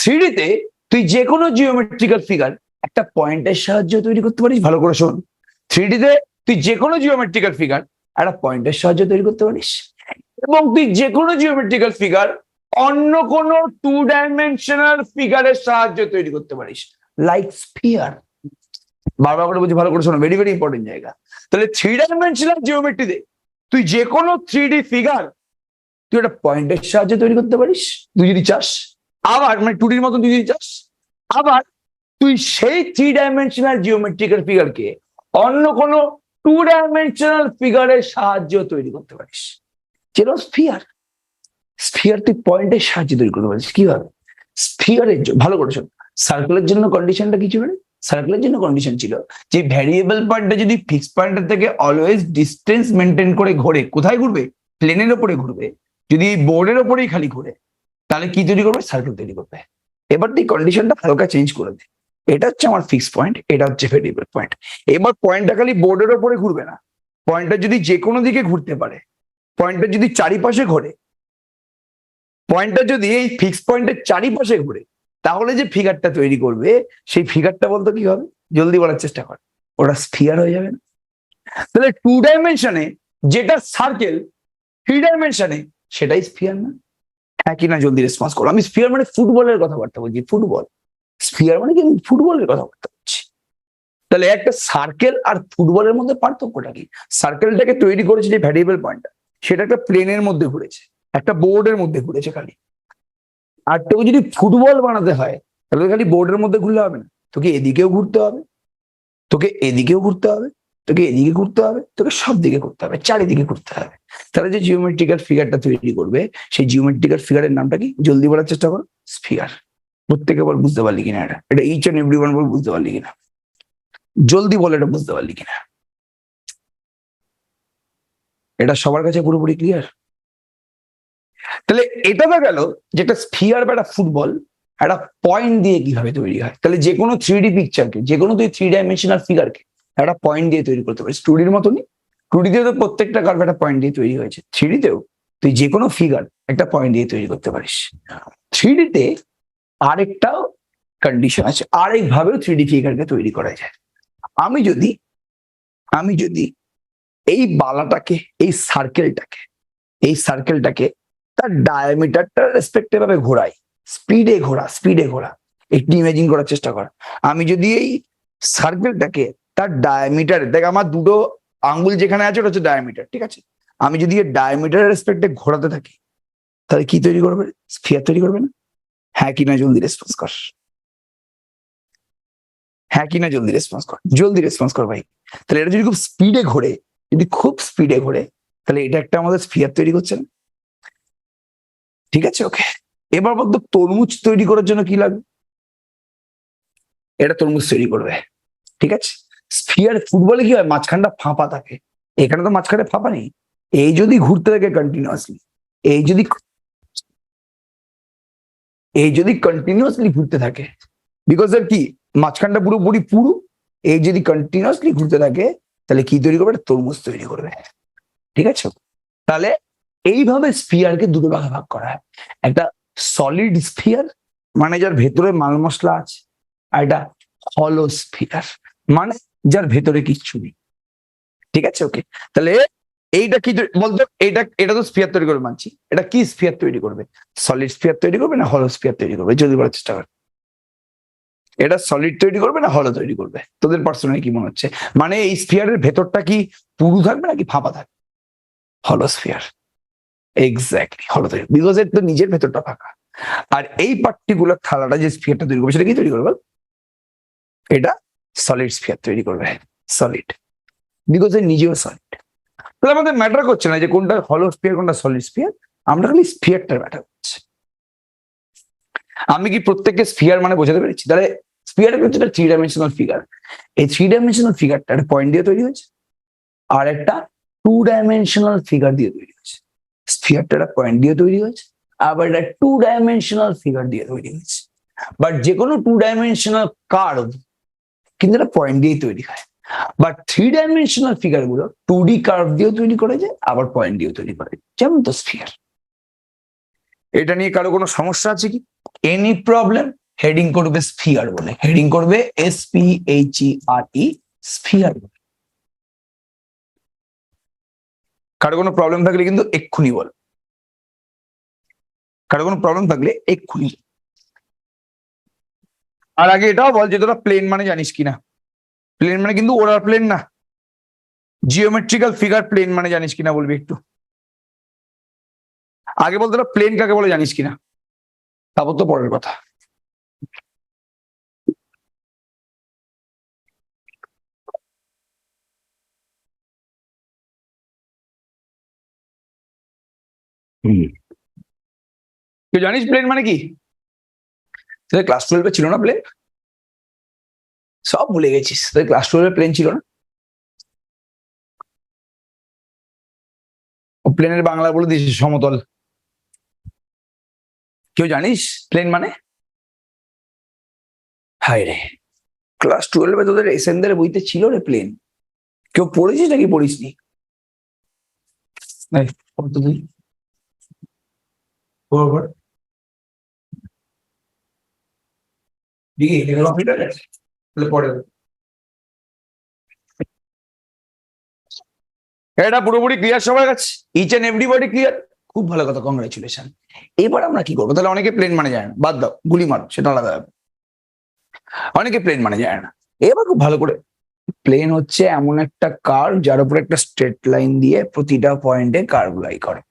3D তে তুই যে কোনো জিওমেট্রিক্যাল ফিগার একটা পয়েন্টের সাহায্যে তৈরি করতে পারিস। ভালো করে শোন, 3D তে তুই যে কোনো জিওমেট্রিক্যাল ফিগার একটা পয়েন্টের সাহায্যে তৈরি করতে পারিস, এবং তুই যে কোনো জিওমেট্রিক্যাল ফিগার অন্য কোনো 2 ডাইমেনশনাল ফিগারের সাহায্যে তৈরি করতে পারিস, লাইক স্ফিয়ার। বারবার করে বলছি, ভালো করে শোনো, ভেরি ভেরি ইম্পর্টেন্ট জায়গা। তাহলে 3 ডাইমেনশনাল জিওমেট্রিতে তুই যে কোনো 3D ফিগার তুই একটা পয়েন্টের সাহায্যে তৈরি করতে পারিস, তুই যদি চাস। আবার মানে 2Dর মতো তুই যদি চাস, আবার তুই সেই 3 ডাইমেনশনাল জিওমেট্রিক্যাল ফিগারকে অন্য কোনো 2 ডাইমেনশনাল ফিগারের সাহায্যে তৈরি করতে পারিস। যেরকম স্ফিয়ার, স্ফিয়ার তুই পয়েন্টের সাহায্যে তৈরি করতে পারিস। কিভাবে? স্ফিয়ারের জন্য, ভালো করে শোন, সার্কেলের জন্য কন্ডিশনটা কি ছিল? সার্কেলের জন্য কন্ডিশন ছিল যে ভ্যারিয়েবল পয়েন্টটা যদি ফিক্স পয়েন্টের থেকে অলওয়েজ ডিস্টেন্স মেনটেন করে ঘোরে, কোথায় ঘুরবে? প্লেনের ওপরে ঘুরবে। যদি এই বোর্ডের ওপরেই খালি ঘুরে, তাহলে কি তৈরি করবে? সার্কেল তৈরি করবে। এবার তুই কন্ডিশনটা হালকা চেঞ্জ করে দে। এটা হচ্ছে আমার ফিক্স পয়েন্ট, এটা হচ্ছে ভেরিয়েবল পয়েন্ট। এবার পয়েন্টটা খালি বোর্ডের ওপরে ঘুরবে না, পয়েন্টটা যদি যে কোনো দিকে ঘুরতে পারে, পয়েন্টটা যদি চারিপাশে ঘোরে, পয়েন্টটা যদি এই ফিক্স পয়েন্টের চারিপাশে ঘুরে, তাহলে যে ফিগারটা তৈরি করবে, সেই ফিগারটা বলতো কি হবে? জলদি বলার চেষ্টা কর। ওটা স্ফিয়ার হয়ে যাবে না? তাহলে 2 ডাইমেনশনে যেটা সার্কেল, 3 ডাইমেনশনে সেটাই স্ফিয়ার না? হ্যাঁ কি না, জলদি রেসপন্স করো। আমি স্ফিয়ার মানে ফুটবলের কথাবার্তা বলছি, ফুটবল। স্ফিয়ার মানে কি? আমি ফুটবলের কথাবার্তা বলছি। তাহলে একটা সার্কেল আর ফুটবলের মধ্যে পার্থক্যটা কি? সার্কেলটাকে তৈরি করেছে যে ভ্যারিয়েবল পয়েন্টটা, সেটা একটা প্লেনের মধ্যে ঘুরেছে, একটা বোর্ডের মধ্যে ঘুরেছে খালি। আর তোকে যদি ফুটবল বানাতে হয়, তাহলে খালি বোর্ডের মধ্যে ঘুরলে হবে না, তোকে এদিকেও ঘুরতে হবে, তোকে এদিকেও ঘুরতে হবে, তোকে এদিকে ঘুরতে হবে, তোকে সব দিকে ঘুরতে হবে, চারিদিকে ঘুরতে হবে। তাহলে যে জিওমেট্রিক্যাল ফিগারটা তৈরি করবে, সেই জিওমেট্রিক্যাল ফিগারের নামটা কি? জলদি বলার চেষ্টা করো, স্ফিয়ার। প্রত্যেকে বল বুঝতে পারলি কিনা এটা? এটা ইচ এন্ড এভরিওয়ান বল বুঝতে পারলি কিনা? জলদি বল এটা বুঝতে পারলি কিনা? এটা সবার কাছে পুরোপুরি ক্লিয়ার? তাহলে এটা তো গেল যেটা স্ফিয়ার বা একটা ফুটবল, একটা পয়েন্ট দিয়ে কিভাবে তৈরি হয়। তাহলে যে কোনো 3D পিকচারকে, যে কোনো তুই 3 ডাইমেনশনাল ফিগারকে একটা পয়েন্ট দিয়ে তৈরি করতে পারিস। 2Dর মতনই 2Dতেও তো প্রত্যেকটা কার্ভ একটা পয়েন্ট দিয়ে তৈরি হয়েছে, 3Dতেও তুই যে কোনো ফিগার একটা পয়েন্ট দিয়ে তৈরি করতে পারিস। 3Dতে আরেকটাও কন্ডিশন আছে, আরেকভাবেও 3D ফিগারকে তৈরি করা যায়। আমি যদি এই বালাটাকে, এই সার্কেলটাকে তার ডায়ামিটারটা রেসপেক্টিভ ভাবে ঘোরাই, স্পিডে ঘোরা, একটু ইমেজিন করার চেষ্টা কর। আমি যদি এই সার্কেলটাকে তার ডায়ামিটার, দেখ আমার দুটো আঙ্গুল যেখানে আছে ওটা হচ্ছে ডায়ামিটার, ঠিক আছে? আমি যদি এর ডায়ামিটারের রেসপেক্টে ঘোরাতে থাকি, তাহলে কি তৈরি করবে? স্ফিয়ার তৈরি করবে না? হ্যাঁ কি না জলদি রেসপন্স কর, হ্যাঁ কি না জলদি রেসপন্স কর ভাই। তাহলে এটা যদি খুব স্পিডে ঘোরে, তাহলে এটা একটা আমাদের স্ফিয়ার তৈরি করছে না? ঠিক আছে, ওকে। এবার বলতো তরমুজ তৈরি করার জন্য কি লাগবে? এটা তরমুজ তৈরি করবে, ঠিক আছে? স্ফিয়ার, ফুটবলে কি হয়, মাঝখানটা ফাঁপা থাকে, এখানে তো মাঝখানে ফাঁপা নেই। এই যদি ঘুরতে থাকে কন্টিনিউয়াসলি, এই যদি কন্টিনিউয়াসলি ঘুরতে থাকে, বিকজ এর কি মাঝখানটা পুরোপুরি পুরু, এই যদি কন্টিনিউয়াসলি ঘুরতে থাকে, তাহলে কি তৈরি করবে? একটা তরমুজ তৈরি করবে, ঠিক আছে? তাহলে এইভাবে স্ফিয়ারকে দুটো ভাগে ভাগ করা হয়। একটা সলিড স্ফিয়ার, মানে যার ভেতরে মাল মশলা আছে, আর একটা হলো স্ফিয়ার, মানে যার ভেতরে কিচ্ছু নেই, ঠিক আছে, ওকে। তাহলে এইটা কি বলতো, এটা তো স্ফিয়ার তৈরি করবে মানছি, এটা কি স্ফিয়ার তৈরি করবে? সলিড স্ফিয়ার তৈরি করবে না হলো স্ফিয়ার তৈরি করবে? যদি বলার চেষ্টা কর, এটা সলিড তৈরি করবে না হলো তৈরি করবে? তোদের পার্সোনালি কি মনে হচ্ছে? মানে এই স্ফিয়ারের ভেতরটা কি পুরু থাকবে নাকি ফাঁপা থাকবে? হলো স্ফিয়ার, এক্স্যাক্টলি হলো তৈরি, বিকজ এর তো নিজের ভেতরটা ফাঁকা। আর এই পার্টিকুলার থালাটা যে স্ফিয়ারটা তৈরি করবে, সেটা কি তৈরি করবে? এটা সলিড স্ফিয়ার তৈরি করবে, সলিড, বিকজ এর নিজেও সলিড। তাহলে আমাদের ম্যাটার করছে না যে কোনটা হলো স্ফিয়ার কোনটা সলিড স্ফিয়ার, আমরা খালি স্ফিয়ারটার ম্যাটার করছে। আমি কি প্রত্যেককে স্ফিয়ার মানে বোঝাতে পেরেছি? তাহলে স্ফিয়ার হচ্ছে একটা 3 ডাইমেনশনাল ফিগার। এই 3 ডাইমেনশনাল ফিগারটা একটা পয়েন্ট দিয়ে তৈরি হয়েছে, আর একটা 2 ডাইমেনশনাল ফিগার দিয়ে তৈরি হয়েছে। স্ফিয়ারটা একটা পয়েন্ট দিয়ে তৈরি হয়েছে, আবার একটা 2 ডাইমেনশনাল ফিগার দিয়ে তৈরি হয়েছে। বাট যে কোনো 2 ডাইমেনশনাল কার্ভ কিন্তু একটা পয়েন্ট দিয়েই তৈরি হয়। বাট 3 ডাইমেনশনাল ফিগার গুলো 2D কার্ভ দিয়েও তৈরি করা যায়, আবার পয়েন্ট দিয়েও তৈরি করা যায়, যেমন তো স্ফিয়ার। এটা নিয়ে কারো কোনো সমস্যা আছে কি? Any problem? হেডিং করবে স্ফিয়ার বলে, হেডিং করবে SPHERE, স্ফিয়ার। কারো কোনো প্রবলেম থাকলে কিন্তু এক্ষুনি বল, কারো কোনো প্রবলেম থাকলে এক্ষুনি। আর আগে এটাও বল যে তোরা প্লেন মানে জানিস কিনা। প্লেন মানে কিন্তু ওরাল প্লেন না, জিওমেট্রিক্যাল ফিগার প্লেন মানে জানিস কিনা বলবি একটু। আগে বল তোরা প্লেন কাকে বলে জানিস কিনা, তারপর তো পরের কথা। তুই জানিস প্লেন মানে কি? ক্লাস 12-এ ছিল না প্লেন? সব ভুলে গেছিস, ক্লাস 12-এ প্লেন ছিল না? ও প্লেনের বাংলা বলে দিয়েছিস সমতল। কেউ জানিস প্লেন মানে? হায় রে, ক্লাস 12-এ তোদের এসএনদের বইতে ছিল রে প্লেন। কেউ পড়েছিস নাকি পড়িসনি? এই, পড় তো তুই। পড়, পড়। দেখি এটা কমপ্লিট হয়ে গেছে, তাহলে পরে এটা পুরোপুরি ক্লিয়ার সবার কাছে, ইচ এন্ড এভরিবডি ক্লিয়ার? খুব ভালো কথা, কংগ্রাচুলেশন। এবার আমরা কি করবো? তাহলে অনেকে প্লেন মানে যায় না, বাদ দাও, গুলি মারো, সেটা আলাদা ব্যাপার। অনেকে প্লেন মানে যায় না, এবার খুব ভালো করে, প্লেন হচ্ছে এমন একটা কার্ভ যার উপর একটা স্ট্রেট লাইন দিয়ে প্রতিটা পয়েন্টে কার্ভ লাই করে।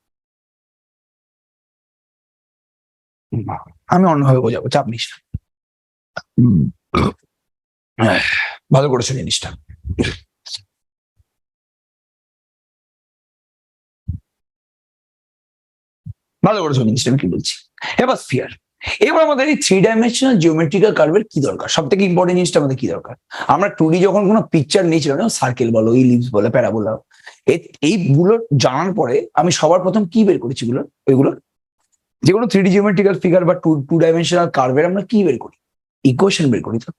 আমি অন্যভাবে বোঝাবো, চাপ নিস না। ভালো করেছো জিনিসটা। ভালো করেছো জিনিসটা, আমি কি বলছি। এবার স্ফিয়ার। এবার আমাদের এই 3 ডাইমেনশনাল জিওমেট্রিক্যাল কার্ভের কি দরকার? সব থেকে ইম্পর্টেন্ট জিনিসটা আমাদের কি দরকার? আমরা 2D যখন কোনো পিকচার নিয়েছিলাম, যেমন সার্কেল বলো, ইলিপস বলো, প্যারাবোলা, এইগুলো জানার পরে আমি সবার প্রথম কি বের করেছি ওইগুলো যে কোনো 3D জিওমেট্রিক্যাল ফিগার বা টু ডাইমেনশনাল কার্ভের আমরা কি বের করি? ইকুয়েশন বের করি। তো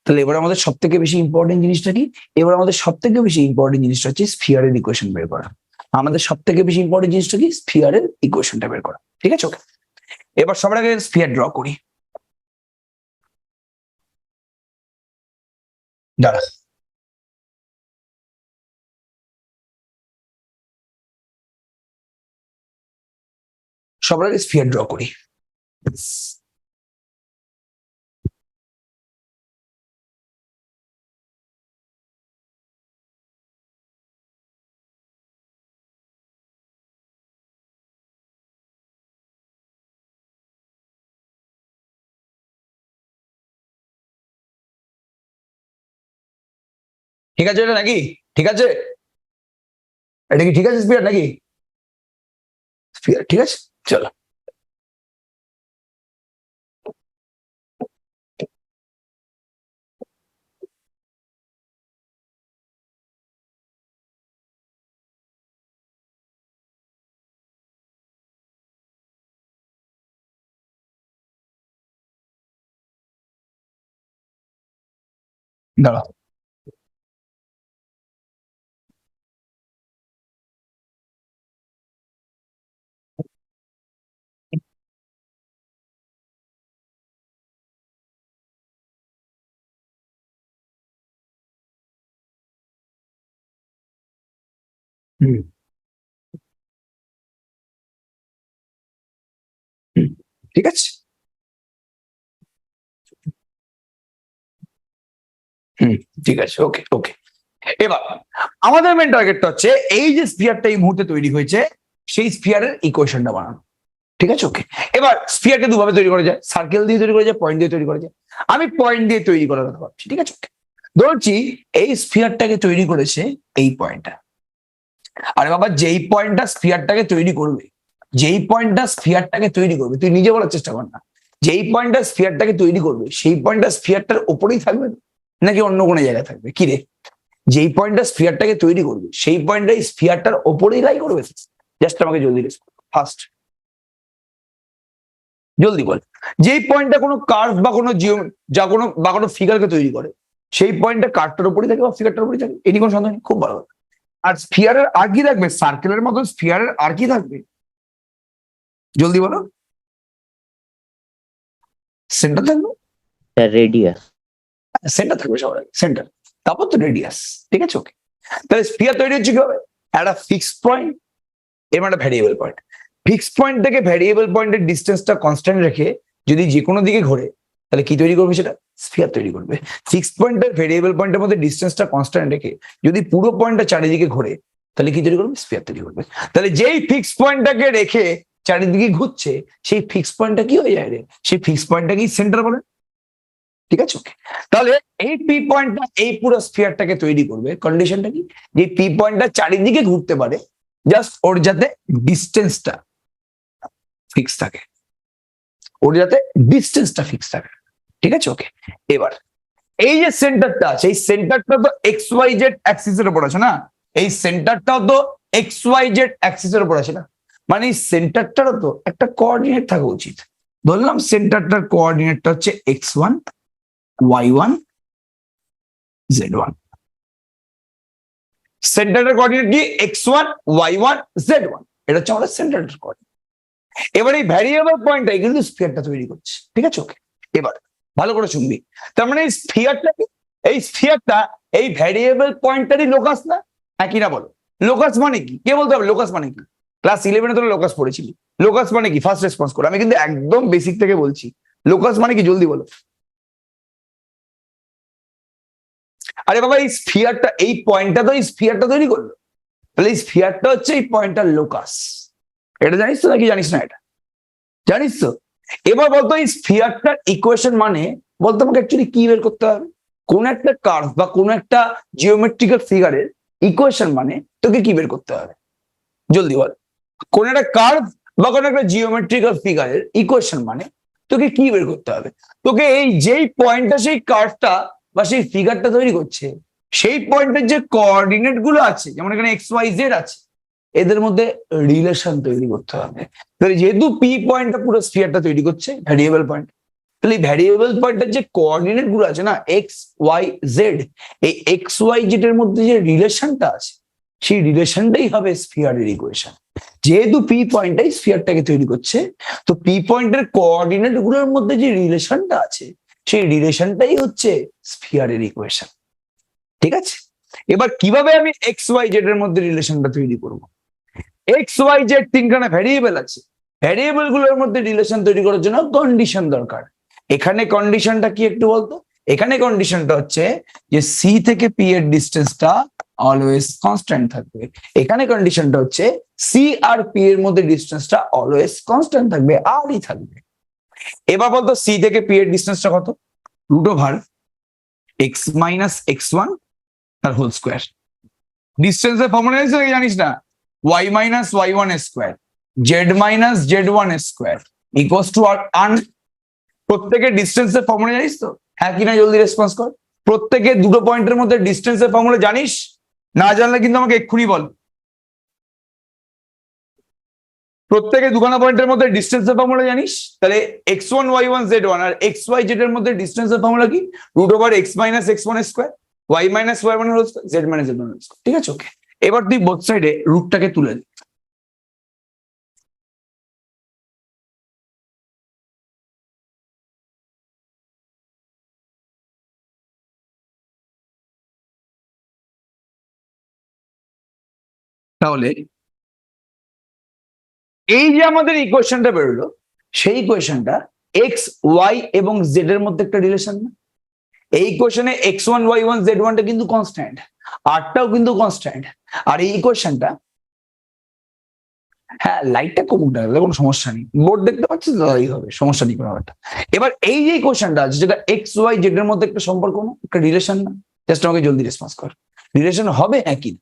তাহলে এবার আমাদের সব থেকে বেশি ইম্পর্টেন্ট জিনিসটা কি? এবার আমাদের সব থেকে বেশি ইম্পর্টেন্ট জিনিসটা হচ্ছে স্ফিয়ারের ইকুয়েশন বের করা। আমাদের সব থেকে বেশি ইম্পর্টেন্ট জিনিসটা কি? স্ফিয়ারের ইকুয়েশনটা বের করা। ঠিক আছে, ওকে। এবার সবার আগে স্ফিয়ার ড্র করি। দাঁড়া, সবার আগে স্ফিয়ার ড্র করি। ঠিক আছে এটা নাকি? ঠিক আছে, এটা কি ঠিক আছে স্ফিয়ার নাকি? স্ফিয়ার ঠিক আছে, চলো। দাঁড়াও, হুম হুম, ঠিক আছে, হুম ঠিক আছে, ওকে ওকে। এবার আমাদের মেন টার্গেটটা হচ্ছে এই যে স্ফিয়ারটা এই মুহূর্তে তৈরি হয়েছে সেই স্ফিয়ারের ইকুয়েশনটা বানানো। ঠিক আছে, ওকে। এবার স্ফিয়ারকে দুভাবে তৈরি করা যায়, সার্কেল দিয়ে তৈরি করা যায়, পয়েন্ট দিয়ে তৈরি করা যায়। আমি পয়েন্ট দিয়ে তৈরি করার কথা ভাবছি। ঠিক আছে, ওকে। ধরছি এই স্ফিয়ারটাকে তৈরি করেছে এই পয়েন্টটা। আরে বাবা, যেই পয়েন্টটা স্ফিয়ারটাকে তৈরি করবে, যেই পয়েন্টটা স্ফিয়ারটাকে তৈরি করবে, তুই নিজে বলার চেষ্টা কর না, যেই পয়েন্টটা স্ফিয়ারটাকে তৈরি করবে সেই পয়েন্টটা স্ফিয়ারটার ওপরেই থাকবে নাকি অন্য কোনো জায়গায় থাকবে? কি রে, যেই পয়েন্টটা স্ফিয়ারটাকে তৈরি করবে সেই পয়েন্টটাই স্ফিয়ারটার ওপরেই লাই করবে? জাস্ট আমাকে জলদি ফার্স্ট জলদি বল। যেই পয়েন্টটা কোনো কার্ভ বা কোনো কোনো ফিগারকে তৈরি করে সেই পয়েন্টটা কার্ভটার উপরেই থাকে বা ফিগারটার উপরেই থাকে, এটি কোনো সন্দেহ নেই। খুব ভালো। আর স্ফিয়ারের আর কি থাকবে? সার্কেলের মতো স্ফিয়ারের আর কি থাকবে? জলদি বলো। সেন্টার থাকবে, রেডিয়াস। সেন্টার থাকবে সবার আগে, সেন্টার, তারপর তো রেডিয়াস। ঠিক আছে, ওকে। তাহলে স্ফিয়ার তৈরি হচ্ছে কি হবে? একটা ফিক্সড পয়েন্ট এবং একটা ভ্যারিয়েবল পয়েন্ট। ফিক্সড পয়েন্ট থেকে ভ্যারিয়েবল পয়েন্টের ডিস্টেন্সটা কনস্ট্যান্ট রেখে যদি যে কোনো দিকে ঘোরে তাহলে কি তৈরি করবে? সেটা স্ফিয়ার তৈরি করবে। ফিক্সড পয়েন্টের ভ্যারিয়েবল পয়েন্টের মধ্যে ডিস্টেন্সটা কনস্ট্যান্ট রেখে যদি পুরো পয়েন্টটা চারিদিকে ঘোরে তাহলে কি তৈরি করবে? স্ফিয়ার তৈরি করবে। তাহলে যেই ফিক্সড পয়েন্টটাকে রেখে চারিদিকে ঘুরছে সেই ফিক্সড পয়েন্টটা কি হয়ে যায় রে? সেই ফিক্সড পয়েন্টটাকেই সেন্টার বলে। ঠিক আছে, ওকে। তাহলে এই পি পয়েন্টটা এই পুরো স্ফিয়ারটাকে তৈরি করবে। কন্ডিশনটা কি? যে পি পয়েন্টটা চারিদিকে ঘুরতে পারে, জাস্ট ওর যাতে ডিস্টেন্সটা ফিক্স থাকে, ওর যাতে ডিস্টেন্সটা ফিক্স থাকে। ঠিক আছে, ওকে। এবার এই যে সেন্টারটা আছে, এই সেন্টারটা তো এক্স ওয়াই জেড অ্যাক্সিসের উপর আছে না? এই সেন্টারটাও তো এক্স ওয়াই জেড অ্যাক্সিসের উপর আছে না? মানে এই সেন্টারটারও তো একটা কোঅর্ডিনেট থাকা উচিত। ধরলাম সেন্টারটার কোঅর্ডিনেটটা হচ্ছে x1 y1 z1। সেন্টারের কোঅর্ডিনেট কি? x1 y1 z1। এটা হচ্ছে আমাদের সেন্টারের কোঅর্ডিনেট। এবার এই ভ্যারিয়েবল পয়েন্টটাই কিন্তু স্ফিয়ারটা তৈরি করছে। ঠিক আছে, ওকে। এবার ভালো করে শুনবি। তার মানে এই স্ফিয়ারটা কি? এই স্ফিয়ারটা এই ভ্যারিয়েবল পয়েন্টটারই লোকাস না? হ্যাঁ কি না বলো? লোকাস মানে কি? কে বলতে হবে লোকাস মানে কি? ক্লাস 11-এ তোরা লোকাস পড়েছিলি। লোকাস মানে কি? ফার্স্ট রেসপন্স করো। আমি কিন্তু একদম বেসিক থেকে বলছি। লোকাস মানে কি? জলদি বলো। আরে বাবা, এই স্ফিয়ারটা, এই পয়েন্টটা তো এই স্ফিয়ারটা তৈরি করলো। তাহলে এই স্ফিয়ারটা হচ্ছে এই পয়েন্টটার লোকাস। এটা জানিস তো নাকি জানিস না? এটা জানিস তো। এবার বলতো এই স্ফিয়ারটার ইকুয়েশন মানে, বলতো আমাকে অ্যাকচুয়ালি কি বের করতে হবে? কোন একটা কার্ভ বা কোন একটা জিওমেট্রিক্যাল ফিগারের ইকুয়েশন মানে তোকে কি বের করতে হবে? জলদি বল। কোন একটা কার্ভ বা কোন একটা জিওমেট্রিক্যাল ফিগারের ইকুয়েশন মানে তোকে কি বের করতে হবে? তোকে এই যেই পয়েন্টটা সেই কার্ভটা বা সেই ফিগারটা তৈরি করছে সেই পয়েন্টের যে কোঅর্ডিনেট গুলো আছে, যেমন এখানে এক্স ওয়াই জেড আছে, এদের মধ্যে রিলেশন তৈরি করতে হবে। তাহলে যেহেতু পি পয়েন্টটা পুরো স্ফিয়ারটা তৈরি করছে ভ্যারিয়েবল পয়েন্ট, তাহলে এই ভ্যারিয়েবল পয়েন্টের যে কোঅর্ডিনেট গুলো আছে না এক্স ওয়াই জেড, এই এক্স ওয়াই জেড এর মধ্যে যে রিলেশনটা আছে সেই রিলেশনটাই হবে স্ফিয়ারের ইকুয়েশন। যেহেতু পি পয়েন্টটাই স্ফিয়ারটাকে তৈরি করছে, তো পি পয়েন্টের কোঅর্ডিনেট গুলোর মধ্যে যে রিলেশনটা আছে সেই রিলেশনটাই হচ্ছে স্ফিয়ারের ইকুয়েশন। ঠিক আছে, এবার কিভাবে আমি এক্স ওয়াই জেড এর মধ্যে রিলেশনটা তৈরি করব? এক্স ওয়াই জেড তিনখানা ভ্যারিয়েবল আছে, ভ্যারিয়েবল গুলোর মধ্যে রিলেশন তৈরি করার জন্য কন্ডিশন দরকার। এখানে কন্ডিশনটা কি একটু বলতো? এখানে কন্ডিশনটা হচ্ছে যে সি থেকে পি এর ডিস্টেন্সটা অলওয়েজ কনস্ট্যান্ট থাকবে। এখানে কন্ডিশনটা হচ্ছে সি আর পি এর মধ্যে ডিস্টেন্সটা অলওয়েজ কনস্ট্যান্ট থাকবে, আরই থাকবে। এবার বলতো সি থেকে পি এর ডিস্টেন্সটা কত? Root over X minus X one তার হোল স্কোয়ার। ডিস্টেন্সের ফর্মুলা জানিস না? Y minus Y one square Z minus Z one square equals to আন। প্রত্যেকের ডিস্টেন্সের ফর্মুলা জানিস তো? হ্যাঁ কিনা জলদি রেসপন্স কর। প্রত্যেকের দুটো পয়েন্টের মধ্যে ডিস্টেন্সের ফর্মুলা জানিস? না জানলে কিন্তু আমাকে এক্ষুনি বল। প্রত্যেকে দুখানা পয়েন্টের মধ্যে ডিস্টেন্সের ফর্মুলা জানিস? তাহলে X one Y one Z one আর এক্স ওয়াই জেড এর মধ্যে ডিস্টেন্সের ফর্মুলা কি? Root over X minus X one square Y minus Y one whole square Z minus Z one square. ঠিক আছে, ওকে। এবার তুই বোথ সাইডে রুটটাকে তুলে দে। তাহলে এই যে আমাদের ইকুয়েশনটা বেরোলো, সেই ইকুয়েশনটা এক্স ওয়াই এবং জেড এর মধ্যে একটা রিলেশন না? এই ইকুয়েশনে X one Y one Z ওয়ানটা কিন্তু কনস্ট্যান্ট, আরটাও কিন্তু কনস্ট্যান্ট। আর এই ইকুয়েশনটা, হ্যাঁ লাইটটা কমুক না, কোনো সমস্যা নেই, বোর্ড দেখতে পাচ্ছিস দাদাই হবে, সমস্যা নেই কোনো একটা। এবার এই যে ইকুয়েশনটা আছে যেটা এক্স ওয়াই জেড এর মধ্যে একটা সম্পর্ক না, একটা রিলেশন না? জাস্ট আমাকে জলদি রেসপন্স কর, রিলেশন হবে একই?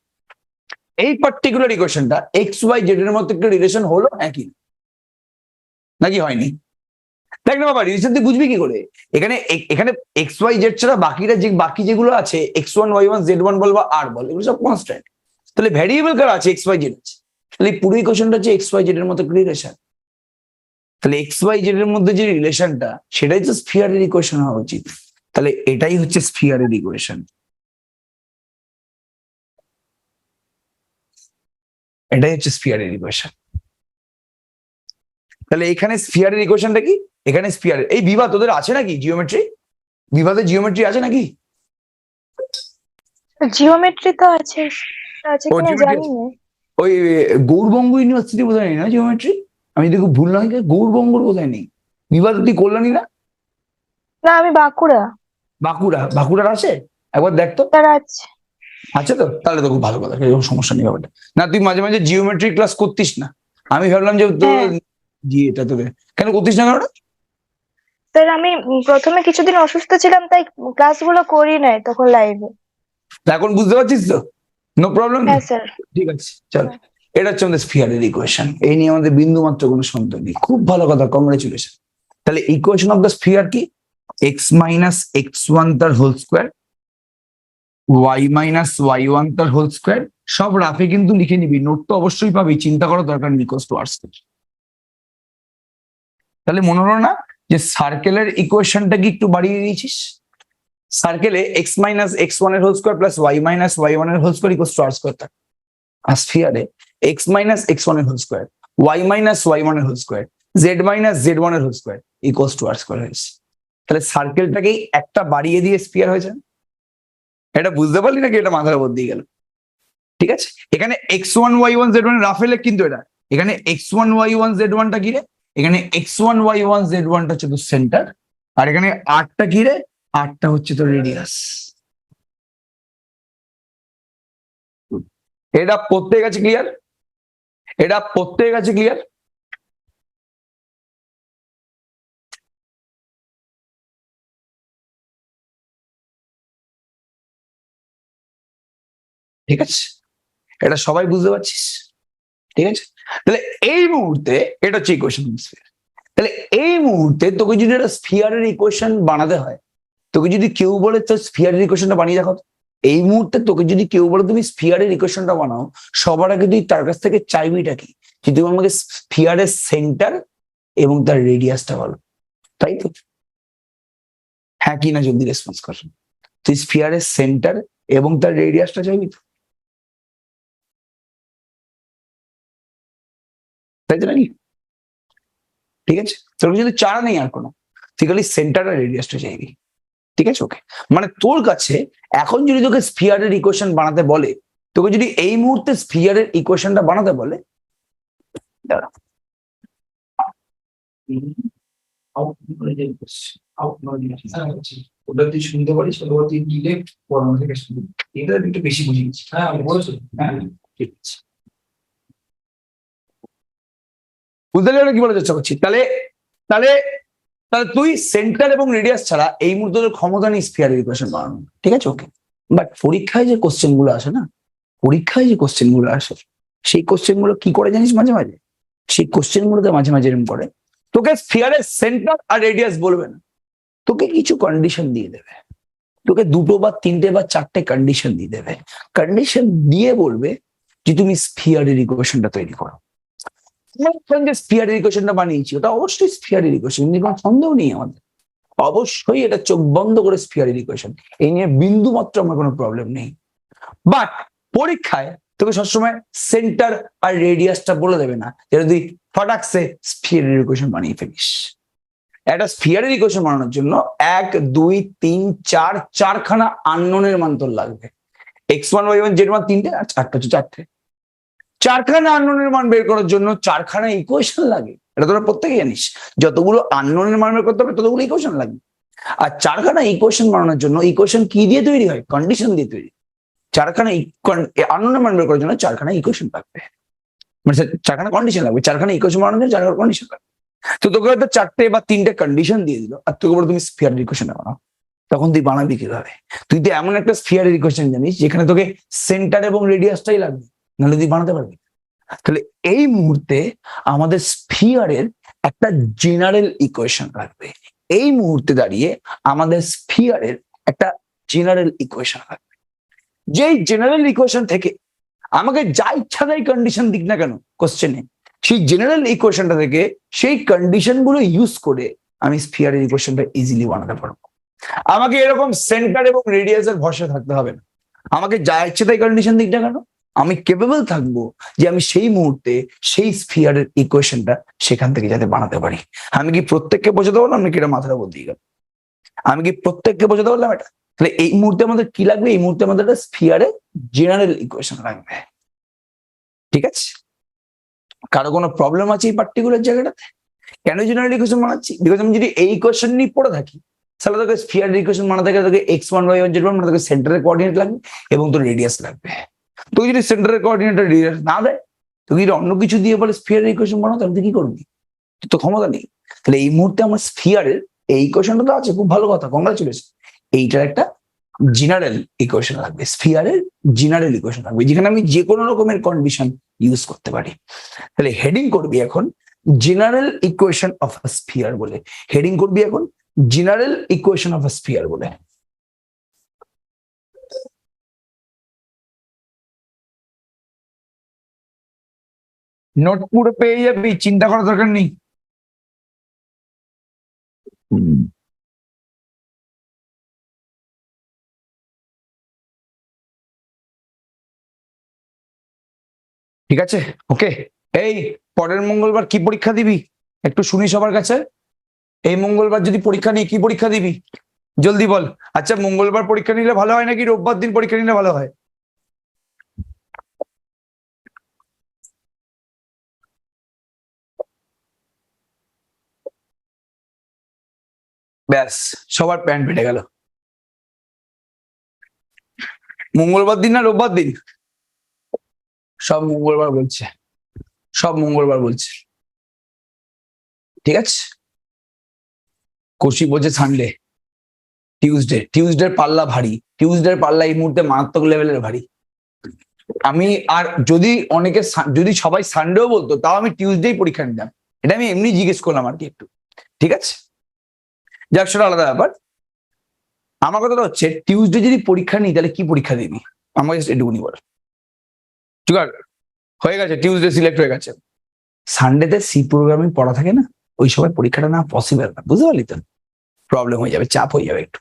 এই পার্টিকুলার ইকুয়েশনটা এক্স ওয়াই জেড এর মধ্যে একটা রিলেশন হলো একই নাকি হয়নি? দেখ না বাবা, রিলেশন তুই বুঝবি কি করে? এখানে এখানে এক্স ওয়াই জেড ছাড়া বাকিরা যে বাকি যেগুলো আছে X one Y one Z one বল বা আর বল, এগুলো সব কনস্ট্যান্ট। তাহলে ভ্যারিয়েবল কার আছে? এক্স ওয়াই জেড আছে। তাহলে পুরো ইকুয়েশনটা হচ্ছে এক্স ওয়াই জেড এর মধ্যে রিলেশন। তাহলে এক্স ওয়াই জেড এর মধ্যে যে রিলেশনটা সেটাই তো স্ফিয়ারের ইকুয়েশন হওয়া উচিত। তাহলে এটাই হচ্ছে স্ফিয়ারের ইকুয়েশন, এটাই হচ্ছে স্ফিয়ারের ইকুয়েশন। তাহলে এখানে স্ফিয়ারের ইকুয়েশনটা কি? এখানে স্ফিয়ারের এই বিভা তোদের আছে নাকি? জিওমেট্রি, বিভাতে জিওমেট্রি আছে নাকি? জিওমেট্রি তো আছে, আছে ও কিনা geometry জানি আছে। না। ওই গৌরবঙ্গ ইউনিভার্সিটি বোধহয় নেই না জিওমেট্রি? আমি যদি খুব ভুল না হয় গৌরবঙ্গর বোধহয় নেই। বিভা তুই কল্যাণী না? না, আমি বাঁকুড়া। বাঁকুড়ার আছে? একবার দেখ তো। তার আছে। আছে তো? তাহলে তো খুব ভালো কথা, এরকম সমস্যা নেই ব্যাপারটা। না তুই মাঝে মাঝে জিওমেট্রি ক্লাস করতিস না? আমি ভাবলাম যে তোর হ্যাঁ। জি এটা তোদের কেন করতিস না কারণ? স্যার আমি প্রথমে কিছুদিন অসুস্থ ছিলাম, তাই ক্লাসগুলো করি নাই তখন লাইভে। এখন বুঝতে পারছিস তো? No problem. হ্যাঁ স্যার। ঠিক আছে চল, এটা হচ্ছে আমাদের স্ফিয়ারের ইকুয়েশন। এই নিয়ে আমাদের বিন্দু মাত্র কোনো সন্দেহ নেই। খুব ভালো কথা, কংগ্রেচুলেশন। তাহলে ইকুয়েশন অফ দ্য স্ফিয়ার কি? এক্স মাইনাস এক্স ওয়ান তার whole square Y minus Y one তার হোল স্কোয়ার। সব রাফে কিন্তু লিখে নিবি, নোট তো অবশ্যই পাবি, চিন্তা করার দরকার নেই। Equals to R square. তাহলে মনে হলো না যে সার্কেলের ইকুয়েশনটা কি একটু বাড়িয়ে দিয়েছিস? সার্কেলে এক্স মাইনাস এক্স ওয়ান এর whole square plus Y minus Y one এর whole square equals to R square থাকে। আর স্ফিয়ারে এক্স মাইনাস এক্স ওয়ান এর whole square Y minus Y one এর whole square Z minus Z one এর whole square equals to R square হয়েছে। তাহলে সার্কেলটাকেই একটা বাড়িয়ে দিয়ে স্ফিয়ার হয়েছে। এটা বুঝতে পারলি নাকি? এটা মাথার উপর দিয়ে গেল। ঠিক আছে, এখানে X one Y one Z one রাফেলে কিন্তু এটা এখানে X one Y one Z ওয়ানটা কি রে? এখানে X one Y one Z ওয়ানটা হচ্ছে তো সেন্টার, আর এখানে আটটা কি রে? আটটা হচ্ছে তো রেডিয়াস। এটা প্রত্যেক আছে ক্লিয়ার? এটা প্রত্যেক আছে ক্লিয়ার? ঠিক আছে, এটা সবাই বুঝতে পারছিস? ঠিক আছে, তাহলে এই মুহূর্তে এটা হচ্ছে ইকুয়েশন স্ফিয়ার। তাহলে এই মুহূর্তে তোকে যদি একটা স্ফিয়ারের ইকুয়েশন বানাতে হয়, তোকে যদি কেউ বলে তো স্ফিয়ারের ইকুয়েশনটা বানিয়ে দেখো, এই মুহূর্তে তোকে যদি কেউ বলে তুমি স্ফিয়ারের ইকুয়েশনটা বানাও, সবার আগে তুই তার কাছ থেকে চাইবিটা কি, যে তুমি আমাকে স্ফিয়ারের সেন্টার এবং তার রেডিয়াসটা বলো, তাই তো? হ্যাঁ কি না জলদি রেসপন্স কর। তুই স্ফিয়ারের সেন্টার এবং তার রেডিয়াসটা চাইবি তো, তাই তো নাকি? ঠিক আছে, তোর যদি চারা নেই আর কোনো, তুই খালি সেন্টার আর রেডিয়াসটা চাইবি। ঠিক আছে, ওকে। মানে তোর কাছে এখন যদি তোকে স্ফিয়ারের ইকুয়েশন বানাতে বলে, তোকে যদি এই মুহূর্তে স্ফিয়ারের ইকুয়েশনটা বানাতে বলে, দাঁড়া, ওটা তুই শুনতে পারিস, ওটা তুই ডিরেক্ট পড়ানো থেকে শুনবি, এটা একটু বেশি বুঝিয়েছি। হ্যাঁ আমি বলছি, হ্যাঁ ঠিক আছে। বুঝতে পারলে কি বলে চেষ্টা করছি? তাহলে তাহলে তাহলে তুই সেন্টার এবং রেডিয়াস ছাড়া এই মুহূর্তে তোর ক্ষমতা নেই স্ফিয়ারের ইকুয়েশন বানানো, ঠিক আছে, ওকে। বাট পরীক্ষায় যে কোশ্চেন গুলো আসে না, পরীক্ষায় যে কোশ্চেন গুলো আসে, সেই কোশ্চেন গুলো কি করে জানিস? মাঝে মাঝে সেই কোশ্চেন গুলোতে মাঝে মাঝে এরকম করে, তোকে স্ফিয়ারের সেন্টার আর রেডিয়াস বলবে না, তোকে কিছু কন্ডিশন দিয়ে দেবে, তোকে দুটো বা তিনটে বা চারটে কন্ডিশন দিয়ে দেবে। কন্ডিশন দিয়ে বলবে যে তুমি স্ফিয়ারের ইকুয়েশনটা তৈরি করো। যে স্ফিয়ারের ইকুয়েশনটা বানিয়েছি, ওটা অবশ্যই স্ফিয়ারের ইকুয়েশন, কোনো সন্দেহ নেই আমাদের, অবশ্যই এটা চোখ বন্ধ করে স্ফিয়ারের ইকুয়েশন, এই নিয়ে বিন্দু মাত্র আমার কোনো প্রবলেম নেই। বাট পরীক্ষায় তোকে সবসময় সেন্টার আর রেডিয়াসটা বলে দেবে না, যেটা তুই ফটাকসে স্ফিয়ারের ইকুয়েশন বানিয়ে ফেলিস। একটা স্ফিয়ারের ইকুয়েশন বানানোর জন্য 1 2 3 4 চারখানা আননোনের মান তোর লাগবে। x1 y1 z1 তিনটে আর চারটা হচ্ছে চারটে, চারখানা আননোনের মান বের করার জন্য চারখানা ইকুয়েশন লাগে, এটা তোরা প্রত্যেকে জানিস। যতগুলো আননোনের মান বের করতে হবে ততগুলো ইকুয়েশন লাগে। আর চারখানা ইকুয়েশন বানানোর জন্য ইকুয়েশন কি দিয়ে তৈরি হয়? কন্ডিশন দিয়ে তৈরি। চারখানা আননোনের মান বের করার জন্য চারখানা ইকুয়েশন লাগবে, মানে চারখানা কন্ডিশন লাগবে। চারখানা ইকুয়েশন বানানোর জন্য চারখানা কন্ডিশন লাগবে। তো তোকে হয়তো চারটে বা তিনটে কন্ডিশন দিয়ে দিল, আর তোকে বলে তুমি স্ফিয়ারের ইকুয়েশন বানাও, তখন তুই বানাবি কিভাবে? তুই তো এমন একটা স্ফিয়ারের ইকুয়েশন জানিস যেখানে তোকে সেন্টার এবং রেডিয়াসটাই লাগবে, নাহলে তুই বানাতে পারবি। তাহলে এই মুহূর্তে আমাদের স্ফিয়ারের একটা জেনারেল ইকুয়েশন লাগবে। এই মুহূর্তে দাঁড়িয়ে আমাদের স্ফিয়ারের একটা জেনারেল ইকুয়েশন লাগবে, যেই জেনারেল ইকুয়েশন থেকে আমাকে যা ইচ্ছা তাই কন্ডিশন দিক না কেন কোশ্চেনে, সেই জেনারেল ইকুয়েশনটা থেকে সেই কন্ডিশন গুলো ইউজ করে আমি স্ফিয়ারের ইকুয়েশনটা ইজিলি বানাতে পারবো। আমাকে এরকম সেন্টার এবং রেডিয়াসের ভরসা থাকতে হবে না, আমাকে যা ইচ্ছে তাই কন্ডিশন দিক না কেন, আমি কেপেবল থাকবো যে আমি সেই মুহূর্তে সেই স্ফিয়ারের ইকুয়েশনটা সেখান থেকে যাতে বানাতে পারি। আমি কি প্রত্যেককে বোঝাতে পারলাম নাকি এটা মাথার উপর দিয়ে গেল? আমি কি প্রত্যেককে বোঝাতে পারলাম এটা? তাহলে এই মুহূর্তে আমাদের কি লাগবে? এই মুহূর্তে আমাদের একটা স্ফিয়ারের জেনারেল ইকুয়েশন লাগবে, ঠিক আছে? কারো কোনো প্রবলেম আছে এই পার্টিকুলার জায়গাটাতে? কেন জেনারেল ইকুয়েশন বানাচ্ছি? বিকজ আমি যদি এই ইকুয়েশন নিয়ে পড়ে থাকি, তাহলে তোকে স্ফিয়ারের ইকুয়েশন বানাতে গেলে তোকে x1 y1 z1 মানে তোকে সেন্টারের কোঅর্ডিনেট লাগবে এবং তোর রেডিয়াস লাগবে। তুই যদি সেন্টারের কোঅর্ডিনেট রেডিয়াস না দেয়, তুই যদি অন্য কিছু দিয়ে বলে স্ফিয়ারের ইকুয়েশন বানাও, তাহলে তুই কি করবি? তোর তো ক্ষমতা নেই। তাহলে এই মুহূর্তে আমার স্ফিয়ারের এই ইকুয়েশনটা তো আছে, খুব ভালো কথা, কংগ্রাচুলেশন। এইটার একটা জেনারেল ইকুয়েশন লাগবে, স্ফিয়ারের জেনারেল ইকুয়েশন লাগবে, যেখানে আমি যে কোনো রকমের কন্ডিশন ইউজ করতে পারি। তাহলে হেডিং করবি এখন general equation of a sphere বলে, হেডিং করবি এখন general equation of a sphere বলে। নোট পুরো পেয়ে যাবি, চিন্তা করার দরকার নেই। ঠিক আছে, ওকে। এই পরের মঙ্গলবার কি পরীক্ষা দিবি একটু শুনি সবার কাছে। এই মঙ্গলবার যদি পরীক্ষা নিয়ে কি পরীক্ষা দিবি জলদি বল। আচ্ছা, মঙ্গলবার পরীক্ষা নিলে ভালো হয় নাকি রোববার দিন পরীক্ষা নিলে ভালো হয়? ব্যাস, সবার প্যান্ট ফেটে গেল। মঙ্গলবার দিন না রোববার দিন? সব মঙ্গলবার বলছে, সব মঙ্গলবার বলছে, ঠিক আছে। কৌশিক বলছে সানডে, টিউসডে পাল্লা ভারী, টিউসডে পাল্লা এই মুহূর্তে মারাত্মক লেভেলের ভারী। আমি আর যদি অনেকে যদি সবাই সানডেও বলতো, তাও আমি টিউসডেই পরীক্ষা নিতাম। এটা আমি এমনি জিজ্ঞেস করলাম আর কি একটু, ঠিক আছে। যাক, সেটা আলাদা ব্যাপার। আমার কথাটা হচ্ছে টিউসডে যদি পরীক্ষা নিই তাহলে কি পরীক্ষা দিবি, আমাকে জাস্ট এটুকুনি বল। ঠিক আছে, হয়ে গেছে, টিউসডে সিলেক্ট হয়ে গেছে। সানডেতে সি প্রোগ্রামিং পড়া থাকে না, ওই সময় পরীক্ষাটা না পসিবল না, বুঝতে পারলি তো? প্রবলেম হয়ে যাবে, চাপ হয়ে যাবে একটু।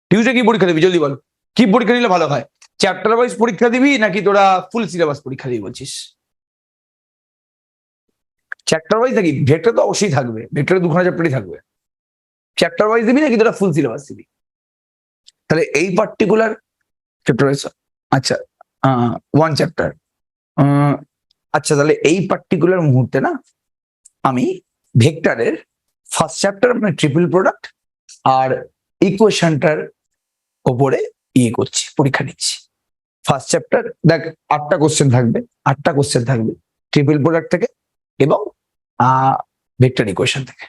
টিউসডে কি পরীক্ষা দিবি জলদি বল, কি পরীক্ষা নিলে ভালো হয়? চ্যাপ্টার ওয়াইজ পরীক্ষা দিবি নাকি তোরা ফুল সিলেবাস পরীক্ষা দিবি বলছিস? চ্যাপ্টার ওয়াইজ নাকি? ভেক্টর তো অবশ্যই থাকবে, ভেক্টরে 2খানা চ্যাপ্টারই থাকবে। চ্যাপ্টার ওয়াইজ দিবি নাকি তোরা ফুল সিলেবাস দিবি? তাহলে এই পার্টিকুলার চ্যাপ্টার ওয়াইজ, আচ্ছা 1 চ্যাপ্টার, আচ্ছা তাহলে এই পার্টিকুলার মুহূর্তে না আমি ভেক্টরের ফার্স্ট চ্যাপ্টার মানে ট্রিপল প্রোডাক্ট আর ইকুয়েশনটার ওপরে করছি, পরীক্ষা নিচ্ছি। ফার্স্ট চ্যাপ্টার দেখ 8টা কোশ্চেন থাকবে, 8টা কোশ্চেন থাকবে ট্রিপল প্রোডাক্ট থেকে এবং ভেক্টর ইকুয়েশন থেকে।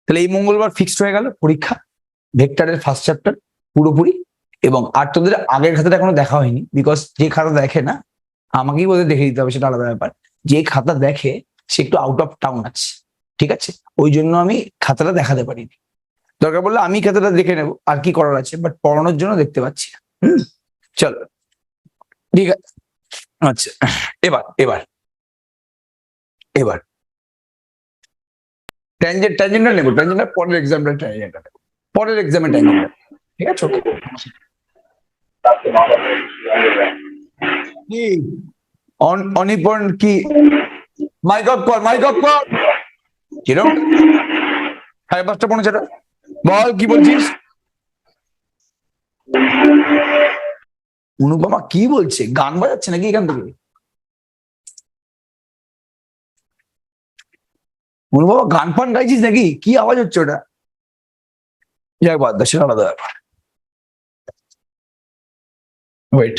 তাহলে এই মঙ্গলবার ফিক্সড হয়ে গেল পরীক্ষা ভেক্টরের ফার্স্ট চ্যাপ্টার পুরোপুরি। এবং আর তোদের আগের খাতাটা এখনো দেখা হয়নি, বিকজ যে খাতা দেখে না আমাকেই ওদের দেখে দিতে হবে, সেটা আলাদা ব্যাপার। যে খাতা দেখে সে একটু আউট অফ টাউন আছে, ঠিক আছে, ওই জন্য আমি খাতাটা দেখাতে পারিনি। দরকার বললে আমি খাতাটা দেখে নেবো, আর কি করার আছে, বাট পড়ানোর জন্য দেখতে পাচ্ছি না। চলো ঠিক আছে, আচ্ছা এবার এবার এবার ট্যানজেন্টটা নেবো, ট্যানজেন্টটা পরের এক্সামটা, ট্যানজেন্টটা নেবো পরের এক্সামে, ট্যানজেন্টটা, ঠিক আছে? ওকে, কি অনিপন কি মাইক অফ কর, মাইক অফ কর, কিরকম 5:15 বল, কি বলছিস? অনুপমা কি বলছে, গান বাজাচ্ছে নাকি এখান থেকে? অনুপমা গান ফান গাইছিস নাকি, কি আওয়াজ হচ্ছে ওটা? যাক বাদ দা, সেটা আলাদা ব্যাপার। ওয়েট,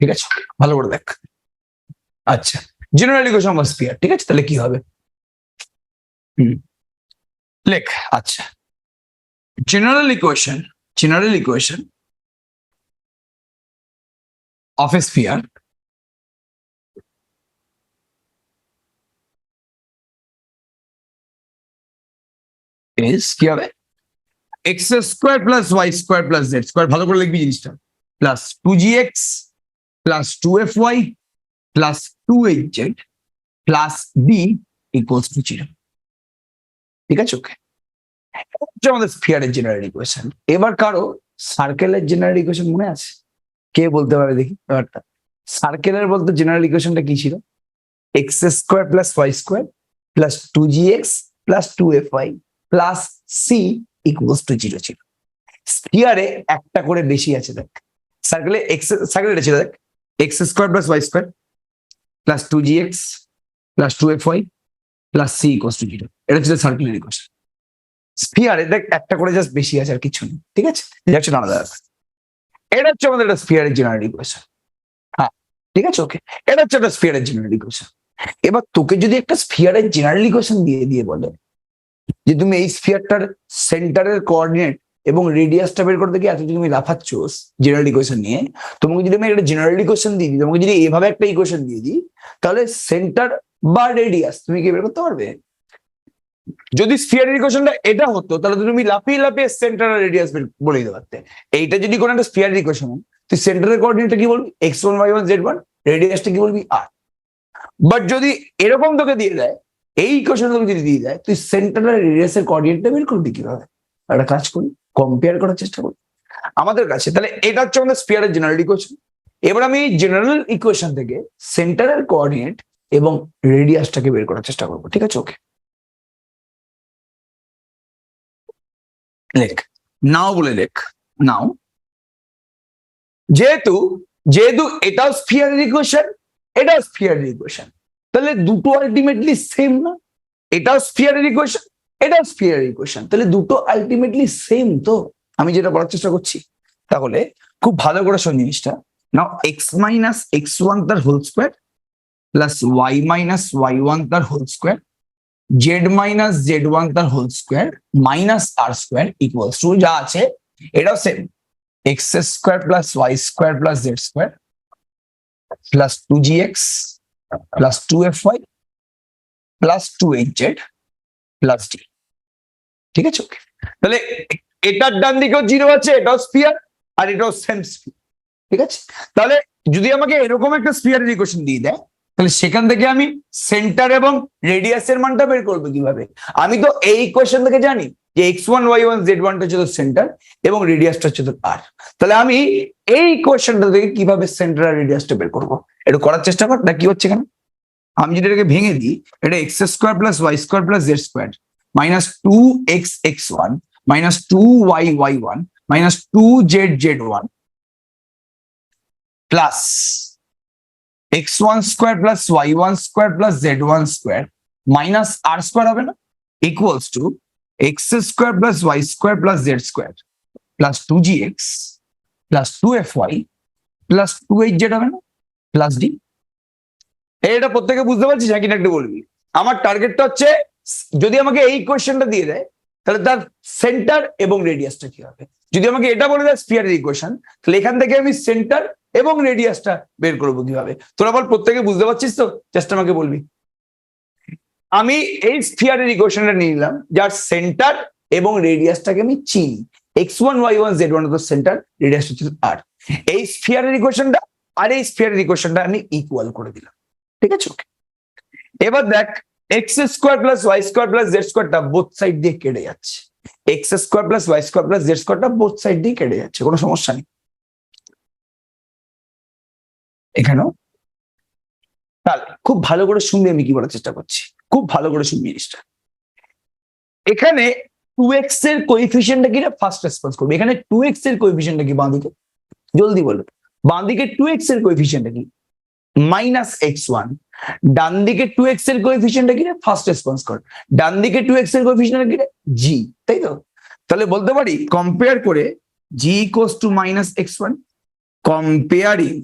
ঠিক আছে, ভালো করে দেখ। আচ্ছা, জেনারেল ইকুয়েশন অফ স্ফিয়ার, ঠিক আছে, তাহলে কি হবে? লেখ। আচ্ছা, general equation of a sphere is কি হবে? X square plus Y square plus Z square, ভালো করে লিখবি জিনিসটা, plus 2gx plus 2fy plus 2hz plus b equals to 0। ঠিক আছে, ওকে, আমাদের স্ফিয়ারের জেনারেল ইকুয়েশন। এবার কারো সার্কেলের জেনারেল ইকুয়েশন মনে আছে? কে বলতে পারে দেখি ব্যাপারটা? সার্কেলের বলতে জেনারেল ইকুয়েশনটা কি ছিল? X square plus Y square plus 2gx plus 2fy plus c equals to 0 ছিল। স্ফিয়ারে একটা করে বেশি আছে দেখ, সার্কেলে সার্কেলটা ছিল দেখ X square plus Y square plus 2gx plus 2fy plus c equals to 0, এটা ছিল সার্কেলের ইকুয়েশন। স্ফিয়ারে দেখ একটা করে জাস্ট বেশি আছে, আর কিছু নেই, ঠিক আছে, যাচ্ছে আলাদা ব্যাপার। এটা হচ্ছে আমাদের একটা স্ফিয়ারের জেনারেল ইকুয়েশন। হ্যাঁ, ঠিক আছে, ওকে, এটা হচ্ছে একটা স্ফিয়ারের জেনারেল ইকুয়েশন। এবার তোকে যদি একটা স্ফিয়ারের জেনারেল ইকুয়েশন দিয়ে বলে যে তুমি এই স্ফিয়ারটার সেন্টারের কোঅর্ডিনেট এবং রেডিয়াসটা বের করতে গিয়ে এতদিন তুমি লাফাচ্ছোস জেনারেল ইকুয়েশন নিয়ে, তোমাকে যদি আমি একটা জেনারেল ইকুয়েশন দিয়ে দিই, তোমাকে যদি এভাবে একটা ইকুয়েশন দিয়ে দিই, তাহলে সেন্টার বা রেডিয়াস তুমি কি বের করতে পারবে? যদি স্ফিয়ারের ইকুয়েশনটা এটা হতো তাহলে তুমি লাফিয়ে লাফিয়ে সেন্টার আর রেডিয়াস বলে দিতে পারতে। এইটা যদি কোনো একটা স্ফিয়ারের ইকুয়েশন হয়, তুই সেন্টারের কোঅর্ডিনেটটা কি বলবি? x1 y1 z1, রেডিয়াসটা কি বলবি? r। বাট যদি এরকম তোকে দিয়ে দেয়, এই ইকুয়েশন তোকে যদি দিয়ে দেয়, তুই সেন্টার আর রেডিয়াসের কোঅর্ডিনেটটা বের করবি কিভাবে? একটা কাজ করি, কম্পেয়ার করার চেষ্টা করি আমাদের কাছে। তাহলে এটা হচ্ছে আমাদের স্ফিয়ারের জেনারেল ইকুয়েশন। এবার আমি জেনারেল ইকুয়েশন থেকে সেন্টারের কোঅর্ডিনেট এবং রেডিয়াসটাকে বের করার চেষ্টা করবো, ঠিক আছে, ওকে। লেখ, নাও বলে লেখ, নাও যেহেতু এটাও স্ফিয়ারের ইকুয়েশন, এটাও স্ফিয়ারের ইকুয়েশন, তাহলে দুটো আলটিমেটলি সেম না? এটাও স্ফিয়ারের ইকুয়েশন, এটা স্ফিয়ার ইকুয়েশন। তাহলে দুটো আলটিমেটলি সেম তো, আমি যেটা বলার চেষ্টা করছি। তাহলে খুব ভালো করে শোন জিনিসটা। Now X minus X one তার whole square plus Y minus Y one তার whole square Z minus Z one তার whole square minus R square equals to যা আছে এটাও same, X square plus Y square plus Z square plus 2gx plus 2fy plus 2hz plus d। ঠিক আছে, ওকে। তাহলে এটার ডান দিকেও জিরো আছে, এটাও স্ফিয়ার আর এটাও সেম স্ফিয়ার। ঠিক আছে, তাহলে যদি আমাকে এরকম একটা স্ফিয়ারের ইকুয়েশন দিয়ে দেয়, তাহলে সেখান থেকে আমি সেন্টার এবং রেডিয়াসের মানটা বের করবো কিভাবে? আমি তো এই ইকুয়েশন থেকে জানি যে x1 y1 z1 টা হচ্ছে সেন্টার এবং রেডিয়াসটা হচ্ছে আর। তাহলে আমি এই ইকুয়েশনটা থেকে কিভাবে সেন্টার আর রেডিয়াসটা বের করবো একটু করার চেষ্টা কর না। কি হচ্ছে এখানে? আমি যদি এটাকে ভেঙে দিই, এটা X square plus Y square plus Z square minus 2x(x1) minus 2y(y1) minus 2z(z1) plus x1 square plus y1 square plus z1 square minus R square হবে না, equals to X square plus Y square plus Z square plus 2gx plus 2fy plus 2hz হবে না, plus d। এটা প্রত্যেকে বুঝতে পারছিস নাকি? একটু বলবি। আমার টার্গেটটা হচ্ছে যদি আমাকে এই কোয়েশ্চেনটা দিয়ে দেয় তাহলে তার সেন্টার এবং রেডিয়াসটা কি হবে। যদি আমাকে এটা বলে দেয় স্ফিয়ারের ইকুয়েশন, তাহলে এখান থেকে আমি সেন্টার এবং রেডিয়াসটা বের করবো কিভাবে। তোরা বল, প্রত্যেকে বুঝতে পারছিস তো? জাস্ট আমাকে বলবি। আমি এই স্ফিয়ারের ইকুয়েশনটা নিয়ে নিলাম যার সেন্টার এবং রেডিয়াসটাকে আমি চিনি। x1 y1 z1 তো সেন্টার, রেডিয়াস হচ্ছে আর। এই স্ফিয়ারের ইকুয়েশনটা আর এই স্ফিয়ারের ইকুয়েশনটা আমি ইকুয়াল করে দিলাম। ঠিক আছে, ওকে। এবার দেখ, X square plus Y square plus Z স্কোয়ারটা বোথ সাইড দিয়ে কেটে যাচ্ছে। X square plus Y square plus Z স্কোয়ারটা বোথ সাইড দিয়ে কেটে যাচ্ছে, কোনো সমস্যা নেই এখানেও। তাহলে খুব ভালো করে শুনবি আমি কি বলার চেষ্টা করছি, খুব ভালো করে শুনবি জিনিসটা। এখানে 2x এর কোএফিসিয়েন্টটা কি? ফার্স্ট রেসপন্স করবে। এখানে 2x এর কোএফিসিয়েন্টটা কি বাঁদিকে? জলদি বলো। বাঁদিকে 2x এর কোএফিসিয়েন্টটা কি? -x1। ডান দিকে 2x এর কোএফিসিয়েন্টটা কি? ফার্স্ট রেসপন্স কর। ডান দিকে 2x এর কোএফিসিয়েন্টটা কি? g, তাই তো? তাহলে বলতে পারি কম্পেয়ার করে g equals to -x1 comparing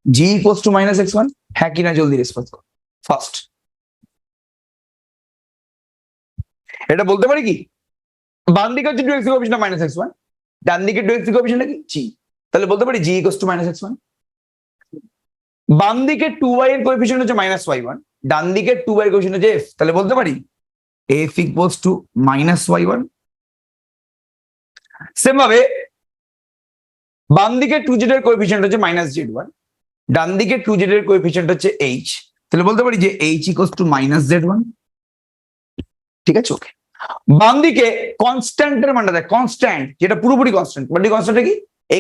g equals to -x1, হ্যাঁ কিনা জলদি রেসপন্স কর ফার্স্ট। এটা বলতে পারি কি? বাম দিকে হচ্ছে 2x এর কোএফিসিয়েন্ট -x1, ডান দিকে 2x এর কোএফিসিয়েন্টটা কি? g। তাহলে বলতে পারি g ইকুয়ালস টু -x1। বাম দিকে 2y এর কোএফিসিয়েন্ট হচ্ছে -y1, ডান দিকে 2y এর কোএফিসিয়েন্ট হচ্ছে f। তাহলে বলতে পারি f equals to -y1। Same ভাবে বাম দিকে 2z এর কোএফিসিয়েন্ট হচ্ছে -z1, ডান দিকে 2z এর কোএফিসিয়েন্ট হচ্ছে h। তাহলে বলতে পারি যে h ইকুয়ালস টু -z1। ঠিক আছে, ওকে। বাম দিকে কনস্ট্যান্টের মানটা দেখ, কনস্ট্যান্ট যেটা পুরোপুরি কনস্ট্যান্ট, বাট এই কনস্ট্যান্টটা কি?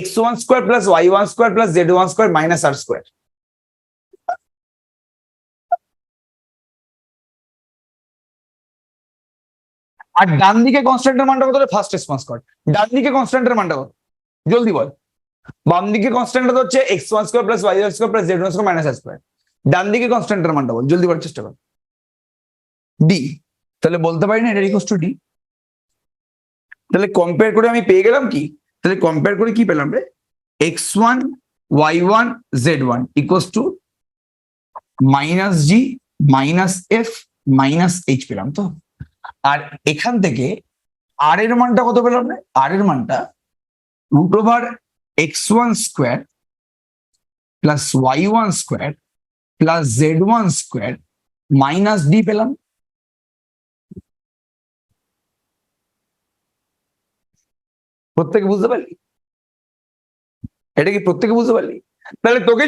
x1 square plus y1 square plus z1 square minus R square. আর ডান দিকে কনস্ট্যান্টের মানটা কত? ফার্স্ট রেসপন্স কর। ডান দিকে কনস্ট্যান্টের মানটা কত জলদি বল। বাম দিকে কনস্ট্যান্টটা হচ্ছে x1 square plus y1 square plus z1 square minus R square. ডান দিকে কনস্ট্যান্টের মানটা বল, জলদি বলার চেষ্টা কর। d। তাহলে বলতে পারি না এটা ইকুয়ালস টু d। তাহলে কম্পেয়ার করে আমি পেয়ে গেলাম কি? তাহলে কম্পেয়ার করে কি পেলাম রে? x1 y1 z1 equals to -g -f -h পেলাম তো। আর এখান থেকে আর এর মানটা কত পেলাম রে? আর এর মানটা √x1 square plus y1 square plus z1 square minus d পেলাম। প্রত্যেকে বুঝতে পারলি? এটা কি প্রত্যেকে বুঝতে পারলি? তাহলে তোকে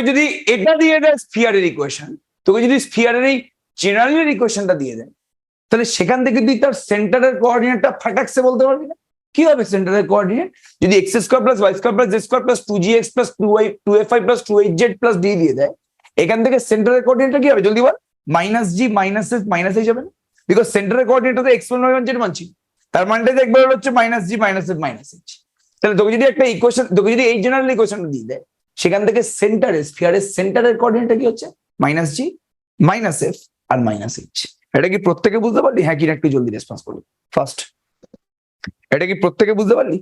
যদি এটা দিয়ে দেয় স্ফিয়ারের ইকুয়েশন, তোকে যদি স্ফিয়ারের এই জেনারেলের ইকুয়েশনটা দিয়ে দেয়, তাহলে সেখান থেকে তুই তার সেন্টারের কোঅর্ডিনেটটা ফাটাকসে বলতে পারবি না? কি হবে সেন্টারের কোঅর্ডিনেট? যদি x square plus Y square plus Z square plus 2gx plus 2fy plus 2hz plus d দিয়ে দেয়, এখান থেকে সেন্টারের কোঅর্ডিনেটটা কি হবে জলদি বল? -g -f -h হবে না? বিকজ সেন্টারের কোঅর্ডিনেটটা তো x1 y1 z1 ছিল, তার মানটা একবার হচ্ছে -g -f -h। তাহলে তোকে যদি একটা ইকুয়েশন, তোকে যদি এই জেনারেল ইকুয়েশনটা দিয়ে দেয়, সেখান থেকে সেন্টারের স্ফিয়ারের সেন্টারের কোঅর্ডিনেটটা কি হচ্ছে? -g মাইনাস এফ আর মাইনাস এইচ। এটা কি প্রত্যেকে বুঝতে পারলি? হ্যাঁ কি না একটু জলদি রেসপন্স করবি ফার্স্ট। এটা কি প্রত্যেকে বুঝতে পারলি?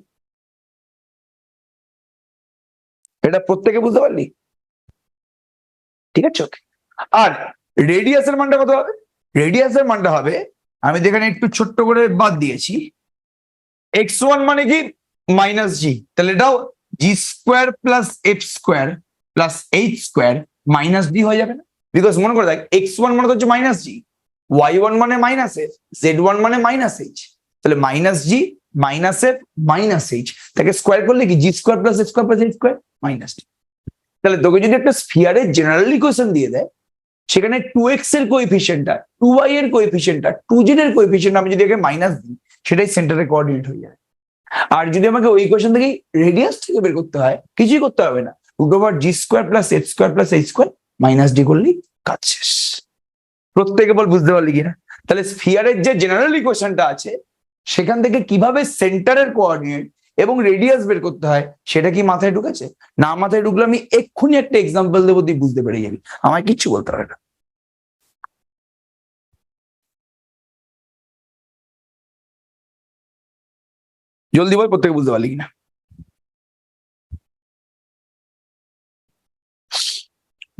এটা প্রত্যেকে বুঝতে পারলি? ঠিক আছে ওকে। আর রেডিয়াসের মানটা কত হবে? রেডিয়াসের মানটা হবে, আমি এখানে একটু ছোট্ট করে বাদ দিয়েছি, x1 মানে কি মাইনাস জি, তাহলে এটাও G square plus F square plus H square minus D হয়ে যাবে না? বিকজ মনে করে দেখ x1 মানে তো হচ্ছে মাইনাস জি, y1 মানে মাইনাস এফ, z1 মানে মাইনাস এইচ, তাহলে minus G minus F minus H, তাকে স্কোয়ার করলে কি G square plus F square plus H square minus D. তাহলে তোকে যদি একটা স্ফিয়ারের জেনারেল ইকুয়েশন দিয়ে দেয়, সেখানে 2x এর কোএফিসিয়েন্টটা, 2y এর কোএফিসিয়েন্টটা, 2z এর কোএফিসিয়েন্ট আমি যদি একে মাইনাস দিই, সেটাই সেন্টারের কোঅর্ডিনেট হয়ে যাবে। আর যদি আমাকে ওই ইকুয়েশন থেকে রেডিয়াস থেকে বের করতে হয়, কিছুই করতে হবে না, root over G square plus F square plus H square minus D করলেই কাজ শেষ। প্রত্যেকে বল বুঝতে পারলি কিনা? তাহলে স্ফিয়ারের যে জেনারেল ইকুয়েশনটা আছে, সেখান থেকে কিভাবে সেন্টারের কোঅর্ডিনেট এবং রেডিয়াস বের করতে হয় সেটা কি মাথায় ঢুকেছে? না মাথায় ঢুকলে আমি এক্ষুনি একটা এক্সাম্পল দেবো, তুই বুঝতে পেরে যাবি, আমায় কিচ্ছু বলতে হবে না। জলদি বল প্রত্যেকে বুঝতে পারলি কিনা?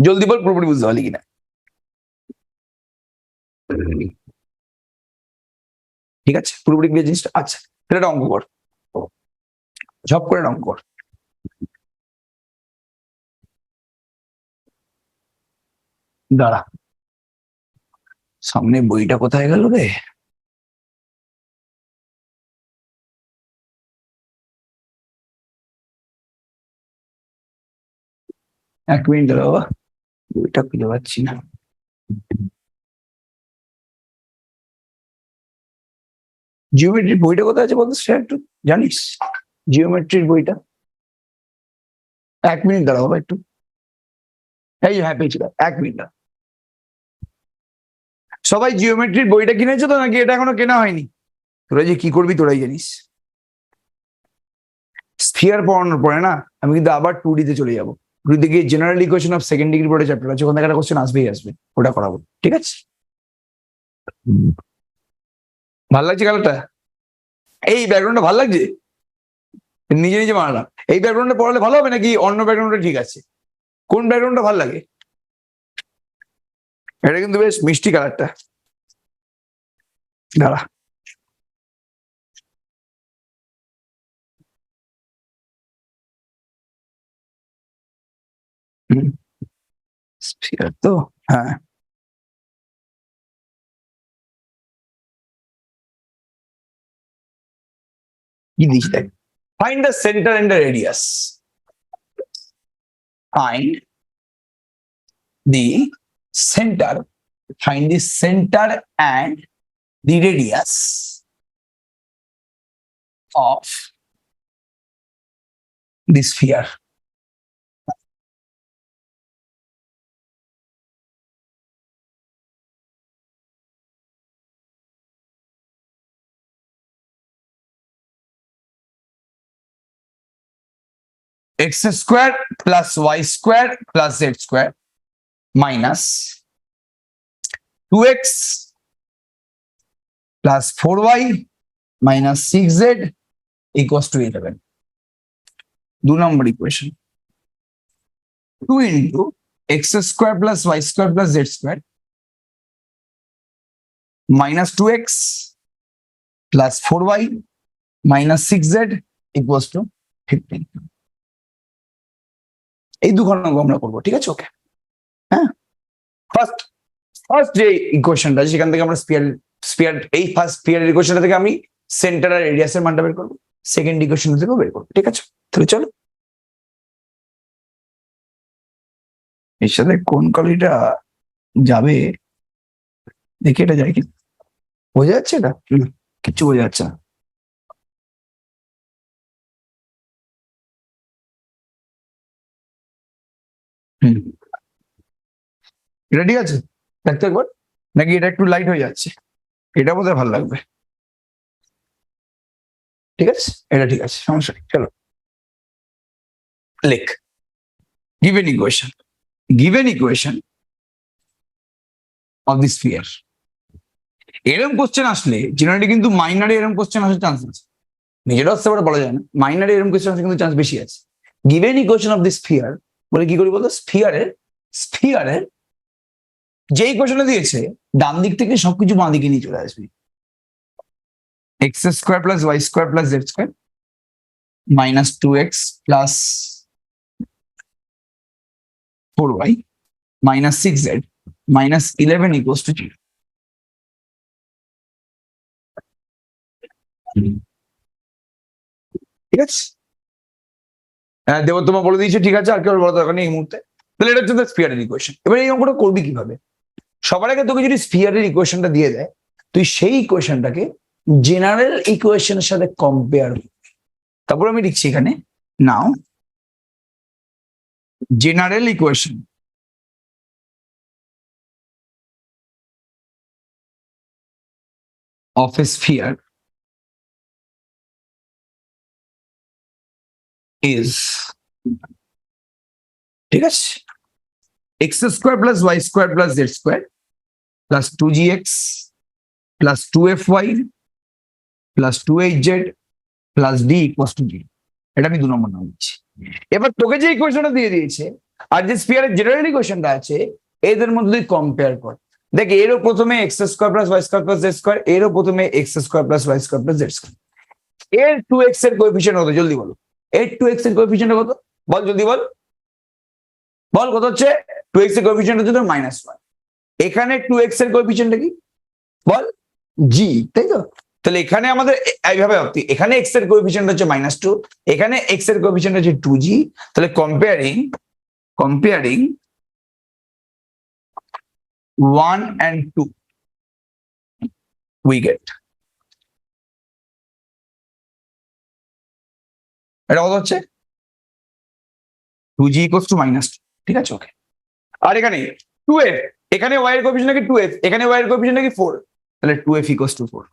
জলদি বল পুরোপুরি বুঝতে পারলি কিনা? ঠিক আছে পুরোপুরি ক্লিয়ার জিনিসটা? আচ্ছা তাহলে একটা অঙ্ক কর, ঝপ করে অঙ্ক কর। দাঁড়া, সামনে বইটা কোথায় গেল রে? এক মিনিট দাঁড়া বাবা, বইটা খুঁজে পাচ্ছি না। জিওমেট্রির বইটা কোথায় আছে বলতো সেটা একটু জানিস? জিওমেট্রির বইটা, এক মিনিট দাঁড়া বাবা একটু। এই হ্যাঁ পেয়েছি, এক মিনিট দাঁড়া। সবাই জিওমেট্রির বইটা কিনেছো তো নাকি এটা এখনো কেনা হয়নি? তোরা যে কি করবি তোরাই জানিস। স্ফিয়ার পড়ানোর পরে না আমি কিন্তু আবার 2D তে চলে যাবো। 2D গিয়ে general equation of second degree পড়ে চ্যাপ্টার আছে, ওখান থেকে একটা কোশ্চেন আসবেই আসবে, ওটা করাবো। ঠিক আছে? ভাল লাগছে কালারটা? এই ব্যাকগ্রাউন্ডটা ভাল লাগছে? নিজে নিজে বানালাম। এই ব্যাকগ্রাউন্ডে পড়ালে ভালো হবে নাকি অন্য ব্যাকগ্রাউন্ডটা ঠিক আছে? কোন ব্যাকগ্রাউন্ডটা ভাল লাগে? এটা কিন্তু বেশ মিষ্টি কালারটা। দাঁড়া, স্ফিয়ার তো, হ্যাঁ কি দিস দেখ, find the center and the radius, find the center, find the center and the radius of the sphere. X square plus y square plus z square minus 2x plus 4y minus 6z equals to 11. 2 number equation. 2 into x square plus y square plus z square minus 2x plus 4y minus 6z equals to 15. এই দুখানা অঙ্ক আমরা করবো। ঠিক আছে ওকে? হ্যাঁ, first যে ইকুয়েশনটা সেখান থেকে আমরা স্পিয়ার এই ফার্স্ট স্পিয়ারের ইকুয়েশনটা থেকে আমি সেন্টার আর রেডিয়াসের মানটা বের করবো, সেকেন্ড ইকুয়েশন থেকেও বের করবো। ঠিক আছে তাহলে চলো, এর সাথে কোন কলিটা যাবে দেখি, এটা যায় কি বোঝা যাচ্ছে? এটা কিচ্ছু বোঝা যাচ্ছে না। এটা ঠিক আছে দেখতে একবার, নাকি এটা একটু লাইট হয়ে যাচ্ছে? এটা বোধহয় ভালো লাগবে। ঠিক আছে এটা ঠিক আছে, সমস্যা নেই। চলো লেখ, given equation of the sphere. এরকম কোশ্চেন আসলে জেনারেলি কিন্তু মাইনারে এরকম কোশ্চেন আসার চান্স আছে, মেজর আসতে পারে বলা যায় না, মাইনারে এরকম কোশ্চেন আসলে কিন্তু চান্স বেশি আছে। Given equation of the sphere বলে কি করি বলতো, স্ফিয়ারের যে ইকুয়েশনে দিয়েছে ডান দিক থেকে সবকিছু বাঁ দিকে নিয়ে চলে আসবে। X square plus Y square plus Z square minus 2x plus 4y minus 6z minus 11 equals to 0। ঠিক আছে, দেবতমা বলে দিয়েছে, ঠিক আছে, আর কেউ বলা দরকার নেই এই মুহূর্তে। তাহলে এটা হচ্ছে স্ফিয়ারের ইকুয়েশন। এবার এই অঙ্কটা করবি কিভাবে? সবার আগে তোকে যদি স্ফিয়ারের ইকুয়েশনটা দিয়ে দেয়, তুই সেই ইকুয়েশনটাকে জেনারেল ইকুয়েশনের সাথে কম্পেয়ার করবি। তারপর আমি লিখছি এখানে now general equation of a sphere is, ঠিক আছে, X square plus Y square plus Z square plus 2gx plus 2fy plus 2hz plus d equals to 0। এটা আমি 2 নম্বর নাম দিচ্ছি। এবার তোকে যে ইকুয়েশনটা দিয়ে দিয়েছে আর যে স্ফিয়ারের জেনারেল ইকুয়েশনটা আছে, এদের মধ্যে তুই কম্পেয়ার কর। দেখ, এরও প্রথমে X square plus Y square plus Z square, এরও প্রথমে X square plus Y square plus Z square. এর 2x এর কোএফিসিয়েন্ট কত জলদি বলো? এর 2x এর কোএফিসিয়েন্ট কত বল, জলদি বল, বল কত হচ্ছে? 2x এর কোএফিসিয়েন্ট হচ্ছে তোর -1। এখানে 2x এর কোএফিসিয়েন্টটা কি বল? g, তাই তো? তাহলে এখানে আমাদের এইভাবে ভাবতি, এখানে x এর কোএফিসিয়েন্ট হচ্ছে -2, এখানে x এর কোএফিসিয়েন্ট হচ্ছে 2g। তাহলে কম্পেয়ারিং 1 and 2 we get, এটা কত হচ্ছে? 2g equals to -2, ঠিক আছে, ওকে। আর এখানে 2f, এখানে y এর কোএফিসিয়েন্ট নাকি 2f, এখানে y এর কোএফিসিয়েন্ট নাকি 4, তাহলে 2f equals to 4।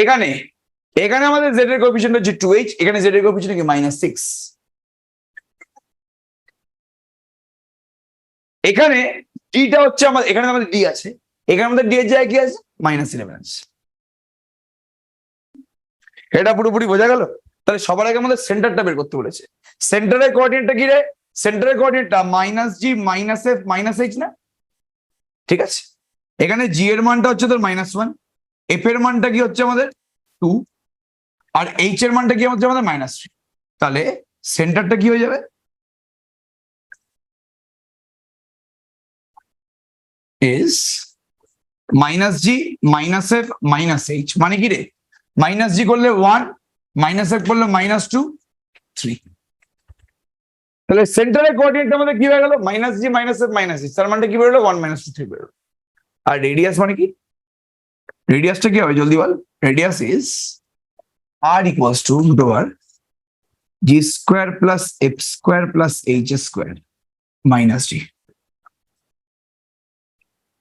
এখানে আমাদের z এর কোএফিসিয়েন্ট হচ্ছে 2h, এখানে z এর কোএফিসিয়েন্ট নাকি -6। এখানে d টা হচ্ছে আমাদের, এখানে আমাদের d আছে, এখানে আমাদের d এর জায়গায় কি আছে? -11 আছে। এটা পুরোপুরি বোঝা গেল? তাহলে সবার আগে আমাদের সেন্টারটা বের করতে বলেছে। সেন্টারের কোঅর্ডিনেটটা কি রে? সেন্টারের কোঅর্ডিনেটটা -g -f -h না? ঠিক আছে, এখানে g এর মানটা হচ্ছে তোর -1, f এর মানটা কি হচ্ছে আমাদের 2, আর h এর মানটা কি হচ্ছে আমাদের -3। তাহলে সেন্টারটা কি হয়ে যাবে? is -g -f -h, মানে কি রে? -g করলে 1, -f করলে -2, 3। তাহলে সেন্টারের কোঅর্ডিনেট আমাদের কি হয়ে গেল? -g -f -h, তার মানটা কি বেরোলো? 1 -2 3 বেরোলো। আর রেডিয়াস মানে কি? রেডিয়াসটা কি হবে জলদি বল? Radius is r equals to g square plus f square plus h square minus g।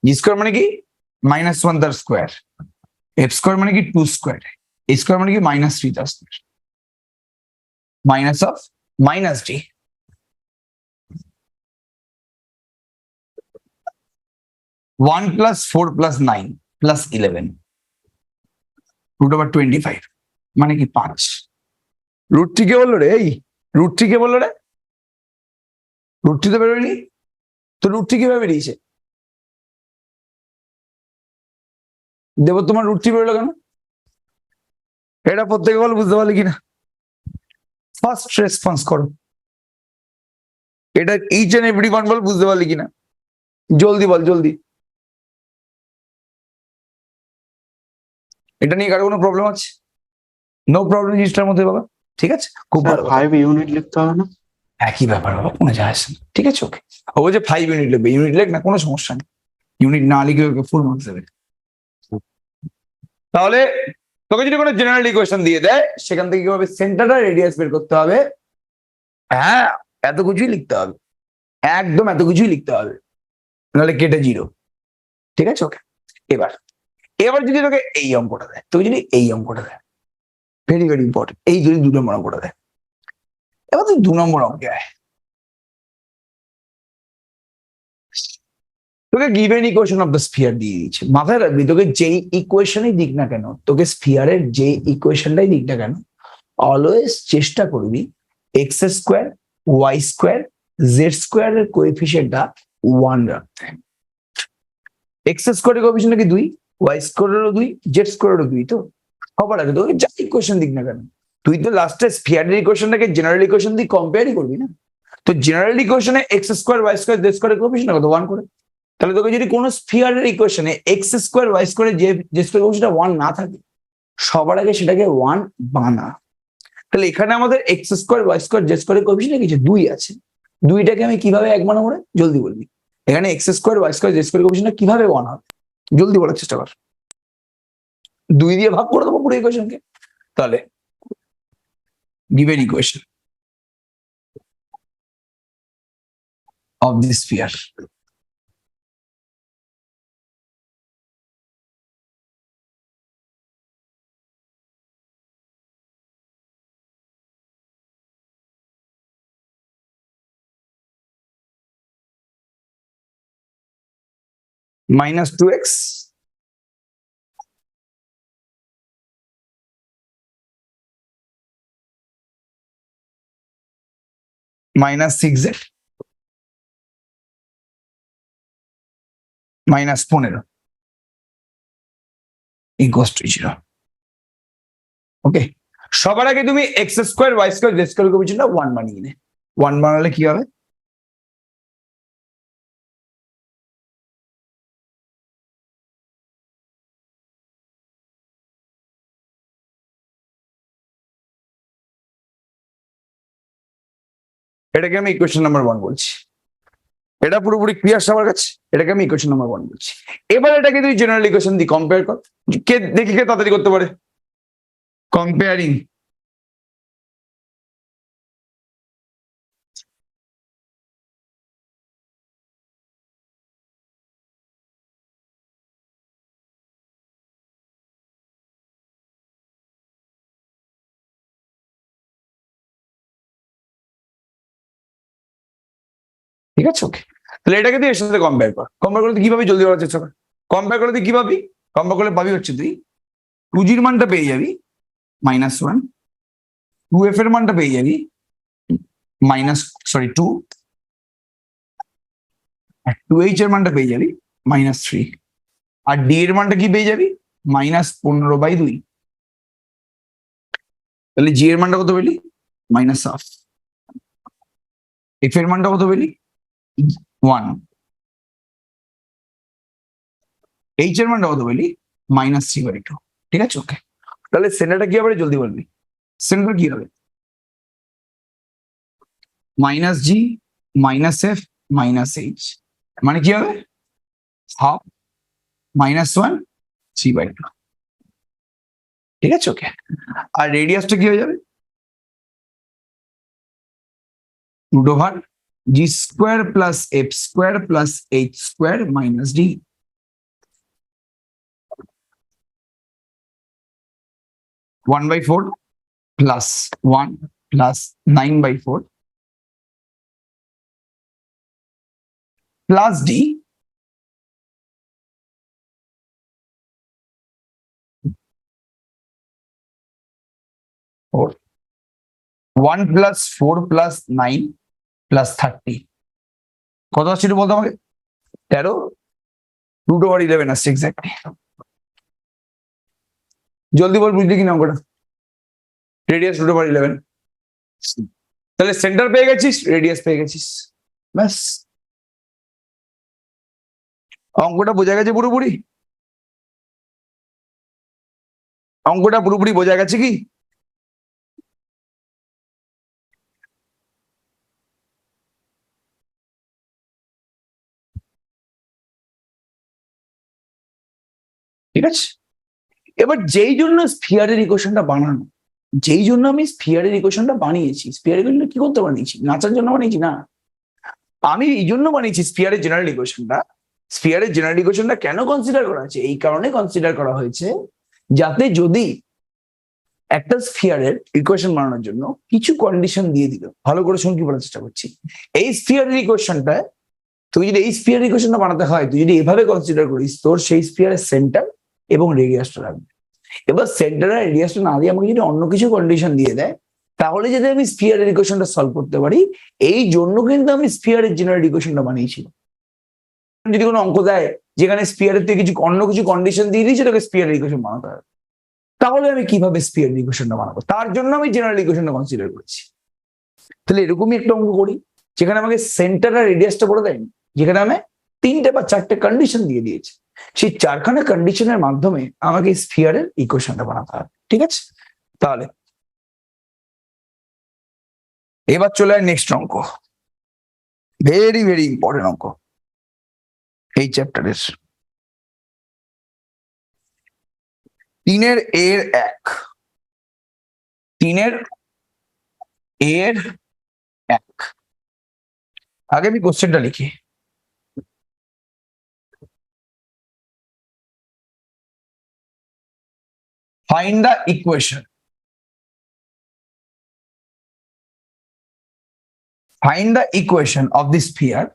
g square মানে কি? -1 তার স্কোয়ার, f square মানে কি 2 স্কোয়ার, h square মানে কি -3 তার স্কোয়ার, মাইনাস অফ -d। +1 + 4 + 9 + 11 √25 মানে কি 5। √3 কে বললো রে? এই √3 কে বললো রে? √3 তো বেরোয়নি তো, √3 কিভাবে বেরিয়েছে? দেব, তোমার √3 বেরোলো কেন? এটা প্রত্যেকে বল, বুঝতে পারলে কিনা? ফার্স্ট রেসপন্স করো, এটা ইচ এন্ড এভরি ওয়ান বল, বুঝতে পারলি কিনা? জলদি বল, জলদি। এটা নিয়ে কারো কোনো প্রবলেম আছে? নো প্রবলেম জিনিসটার মধ্যে বাবা, ঠিক আছে, খুব ভালো। 5 ইউনিট লিখতে হবে না? একই ব্যাপার বাবা, কোনো যায় আসে না, ঠিক আছে, ওকে। ও যে 5 ইউনিট লিখবে, ইউনিট লেখ না, কোনো সমস্যা নেই, ইউনিট না লিখে ওকে ফুল মার্কস দেবে। তাহলে তোকে যদি কোনো জেনারেল ইকুয়েশন দিয়ে দেয়, সেখান থেকে কিভাবে সেন্টার আর রেডিয়াস বের করতে হবে? হ্যাঁ, এত কিছুই লিখতে হবে, একদম এত কিছুই লিখতে হবে, নাহলে কেটে 0, ঠিক আছে, ওকে। এবার যদি তোকে এই অঙ্কটা দেয়, তোকে যদি এই অঙ্কটা দেয়, ভেরি ভেরি ইম্পর্টেন্ট, এই যদি 2 নম্বর অঙ্কটা দেয়, এবার তুই 2 নম্বর অঙ্কে আয়। তোকে given equation of the sphere দিয়ে দিচ্ছে, মাথায় রাখবি তোকে যেই ইকুয়েশনই দিক না কেন, তোকে স্ফিয়ারের যে ইকুয়েশনটাই দিক না কেন, অলওয়েজ চেষ্টা করবি X square Y square Z স্কোয়ারের কোএফিসিয়েন্টটা 1 রাখতে। এক্স স্কোয়ারের কোএফিসিয়েন্ট কি 2, ওয়াই স্কোয়ারেরও 2, জেড স্কোয়ারেরও 2। তো সবার আগে তোকে যা ইকুয়েশন দিক না কেন, তুই তো লাস্টে স্ফিয়ারের ইকুয়েশনটাকে জেনারেল ইকুয়েশন দিয়ে কম্পেয়ারই করবি না। তো জেনারেল ইকুয়েশনে X square Y square Z স্কোয়ারের কোএফিসিয়েন্ট কত 1 করে। তাহলে তোকে যদি কোনো স্ফিয়ারের ইকুয়েশনে X square Y square Z square কোএফিসিয়েন্টটা 1 না থাকে, সবার আগে সেটাকে 1 বানা। তাহলে এখানে আমাদের X square Y square Z স্কোয়ারের কোএফিসিয়েন্ট কিছু 2 আছে, 2টাকে আমি কিভাবে 1 বানাবো রে, জলদি বলবি। এখানে X square Y square Z স্কোয়ারের কোএফিসিয়েন্টটা কিভাবে 1 হবে, জলদি বলার চেষ্টা কর। 2 দিয়ে ভাগ করে দেবো পুরো ইকুয়েশনকে। তাহলে given equation of the sphere minus 2x minus 6z minus 15 equals to 0। ওকে, সবার আগে তুমি X square Y square Z square কোএফিসিয়েন্টটা 1 বানিয়ে নে। 1 বানালে কি হবে, এটাকে আমি ইকুয়েশন নাম্বার 1 বলছি। এটা পুরোপুরি ক্লিয়ার সবার কাছে? এটাকে আমি ইকুয়েশন নাম্বার 1 বলছি। এবার এটাকে তুই জেনারেল ইকুয়েশন দিয়ে কম্পেয়ার কর, কে দেখি কে তাড়াতাড়ি করতে পারে। কম্পেয়ারিং ঠিক আছে, ওকে। তাহলে এটাকে তুই এর সাথে কম্পেয়ার কর। কম্পেয়ার করলে তুই কিভাবে জলদি বলার চেষ্টা কর। কম্পেয়ার করলে তুই কি পাবি, কম্পেয়ার করলে পাবি হচ্ছে তুই 2g এর মানটা পেয়ে যাবি -1, 2f এর মানটা পেয়ে যাবি -2, আর 2h এর মানটা পেয়ে যাবি -3, আর d এর মানটা কি পেয়ে যাবি -15/2। তাহলে g এর মানটা কত পেলি -1/2, f এর মানটা কত পেলি 1, h এর মানটা কত পেলি -3/2। ঠিক আছে, ওকে। তাহলে সেন্টারটা কি হবে জলদি বলবি, সেন্টার কি হবে -g -f -h, মানে কি হবে হাফ -1 3/2। ঠিক আছে, ওকে। আর রেডিয়াসটা কি হয়ে যাবে √g square plus f square plus h square minus d। (1/4 plus 1 plus 9/4 plus d or 1 plus 4 plus 9 plus 30 কত আসছে একটু বলতো আমাকে, 13 √11 আসছে এক্স্যাক্টলি। জলদি বল বুঝলি কিনা অঙ্কটা, রেডিয়াস √11। তাহলে সেন্টার পেয়ে গেছিস, রেডিয়াস পেয়ে গেছিস, ব্যাস অঙ্কটা বোঝা গেছে পুরোপুরি, অঙ্কটা পুরোপুরি বোঝা গেছে কি? ঠিক আছে, এবার যেই জন্য স্ফিয়ারের ইকুয়েশনটা বানানো, যেই জন্য আমি স্ফিয়ারের ইকুয়েশনটা বানিয়েছি, স্ফিয়ারের ইকুয়েশনটা কি করতে বানিয়েছি, নাচার জন্য বানিয়েছি না, আমি এই জন্য বানিয়েছি স্ফিয়ারের জেনারেল ইকুয়েশনটা। স্ফিয়ারের জেনারেল ইকুয়েশনটা কেন কনসিডার করা হয়েছে, এই কারণে কনসিডার করা হয়েছে যাতে যদি একটা স্ফিয়ারের ইকুয়েশন বানানোর জন্য কিছু কন্ডিশন দিয়ে দিল, ভালো করে শুন কি বলার চেষ্টা করছি। এই স্ফিয়ারের ইকুয়েশনটা তুই যদি এই স্ফিয়ার ইকুয়েশনটা বানাতে হয়, তুই যদি এভাবে কনসিডার করিস, তোর সেই স্ফিয়ারের সেন্টার এবং রেডিয়াসটা লাগবে। এবার সেন্টার আর রেডিয়াসটা না দিয়ে আমাকে যদি অন্য কিছু কন্ডিশন দিয়ে দেয়, তাহলে যদি আমি স্ফিয়ারের ইকুয়েশনটা সলভ করতে পারি, এই জন্য কিন্তু আমি স্ফিয়ারের জেনারেল ইকুয়েশনটা বানিয়েছিলাম। যদি কোনো অঙ্ক দেয় যেখানে স্ফিয়ারের থেকে কিছু অন্য কিছু কন্ডিশন দিয়ে দিয়েছে, তোকে স্ফিয়ারের ইকুয়েশন বানাতে হবে, তাহলে আমি কিভাবে স্ফিয়ারের ইকুয়েশনটা বানাবো? তার জন্য আমি জেনারেল ইকুয়েশনটা কনসিডার করেছি। তাহলে এরকমই একটা অঙ্ক করি যেখানে আমাকে সেন্টার আর রেডিয়াসটা বলে দেয়নি, যেখানে আমি 3টে বা 4টে কন্ডিশন দিয়ে দিয়েছে, সেই 4খানা কন্ডিশনের মাধ্যমে আমাকে স্ফিয়ারের ইকুয়েশনটা বানাতে হবে। ঠিক আছে, তাহলে এবার চলে আয় নেক্সট অঙ্ক, ভেরি ভেরি ইম্পর্টেন্ট অঙ্ক এই চ্যাপ্টারের। 3 এর 1, 3 এর 1। আগে আমি কোশ্চেনটা লিখি। Find the equation. Find the equation of the sphere